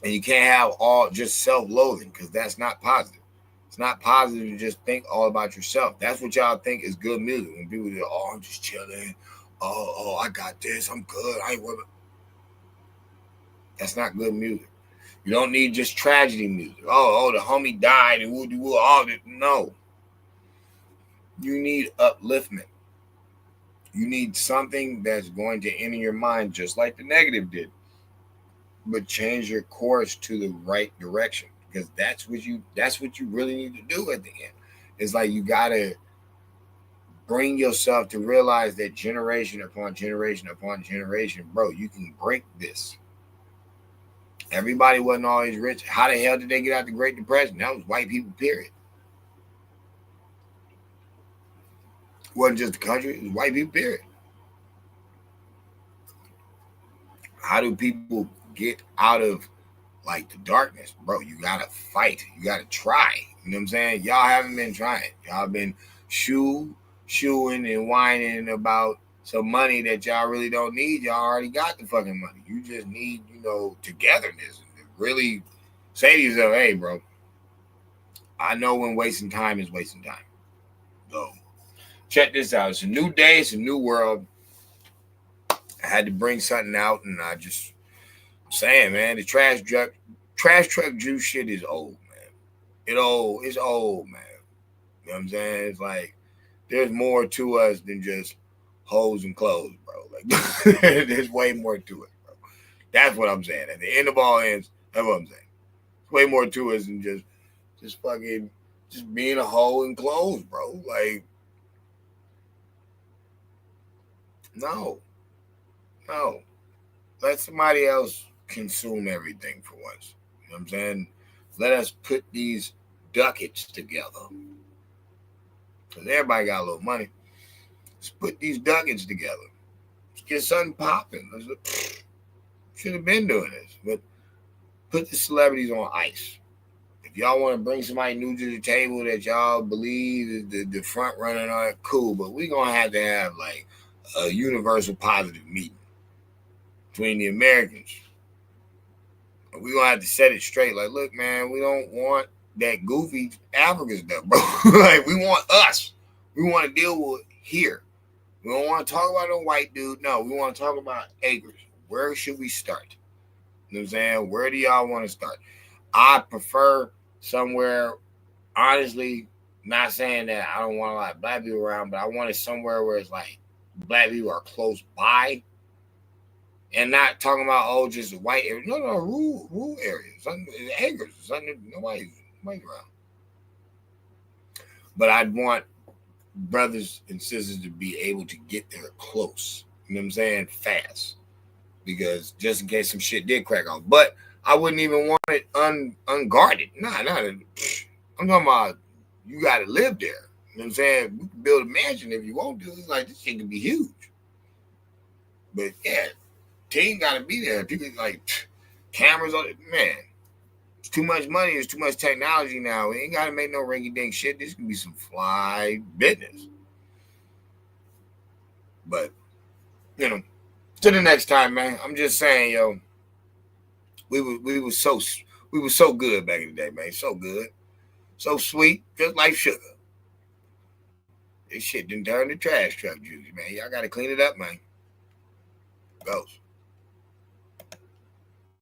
And you can't have all just self-loathing because that's not positive. It's not positive to just think all about yourself. That's what y'all think is good music. When people say, oh, I'm just chilling. Oh, I got this. I'm good. I ain't worried. That's not good music. You don't need just tragedy music. Oh, the homie died and woo all that. No. You need upliftment. You need something that's going to enter your mind just like the negative did, but change your course to the right direction because that's what you really need to do at the end. It's like you gotta bring yourself to realize that generation upon generation upon generation, bro, you can break this. Everybody wasn't always rich. How the hell did they get out the Great Depression? That was white people, period. It wasn't just the country, it was white people, period. How do people get out of like the darkness? Bro, you gotta fight. You gotta try. You know what I'm saying? Y'all haven't been trying. Y'all been shooing and whining about some money that y'all really don't need. Y'all already got the fucking money. You just need, togetherness. And really say to yourself, hey, bro, I know when wasting time is wasting time. So check this out. It's a new day. It's a new world. I had to bring something out, and I'm saying, man, the trash truck juice shit is old, man. It's old, man. You know what I'm saying? It's like there's more to us than just hoes and clothes, bro. Like there's way more to it, bro. That's what I'm saying. At the end of all ends, that's what I'm saying. There's way more to us than just being a hoe and clothes, bro. Like, no. Let somebody else consume everything for once. You know what I'm saying? Let us put these ducats together. Because everybody got a little money. Let's put these ducats together. Let's get something popping. Should have been doing this. But put the celebrities on ice. If y'all want to bring somebody new to the table that y'all believe is the front runner and all that, cool. But we're going to have like a universal positive meeting between the Americans. We're going to have to set it straight. Like, look, man, we don't want that goofy African stuff, bro. Like, we want us. We want to deal with here. We don't want to talk about a white dude. No, we want to talk about acres. Where should we start? You know what I'm saying? Where do y'all want to start? I prefer somewhere, honestly, not saying that I don't want a lot of black people around, but I want it somewhere where it's like black people are close by. And not talking about, just a white area. No, rural areas. Acres. Nobody's around. But I'd want brothers and sisters to be able to get there close. You know what I'm saying? Fast. Because just in case some shit did crack off. But I wouldn't even want it unguarded. Nah. I'm talking about you got to live there. You know what I'm saying? We can build a mansion if you want to. It's like, this shit can be huge. But yeah. Team got to be there. People like cameras on it. Man, it's too much money. It's too much technology now. We ain't got to make no rinky-dink shit. This can be some fly business. But, to the next time, man. I'm just saying, yo, we were so good back in the day, man. So good. So sweet. Just like sugar. This shit done turned to trash truck juice, man. Y'all gotta clean it up, man. Goes.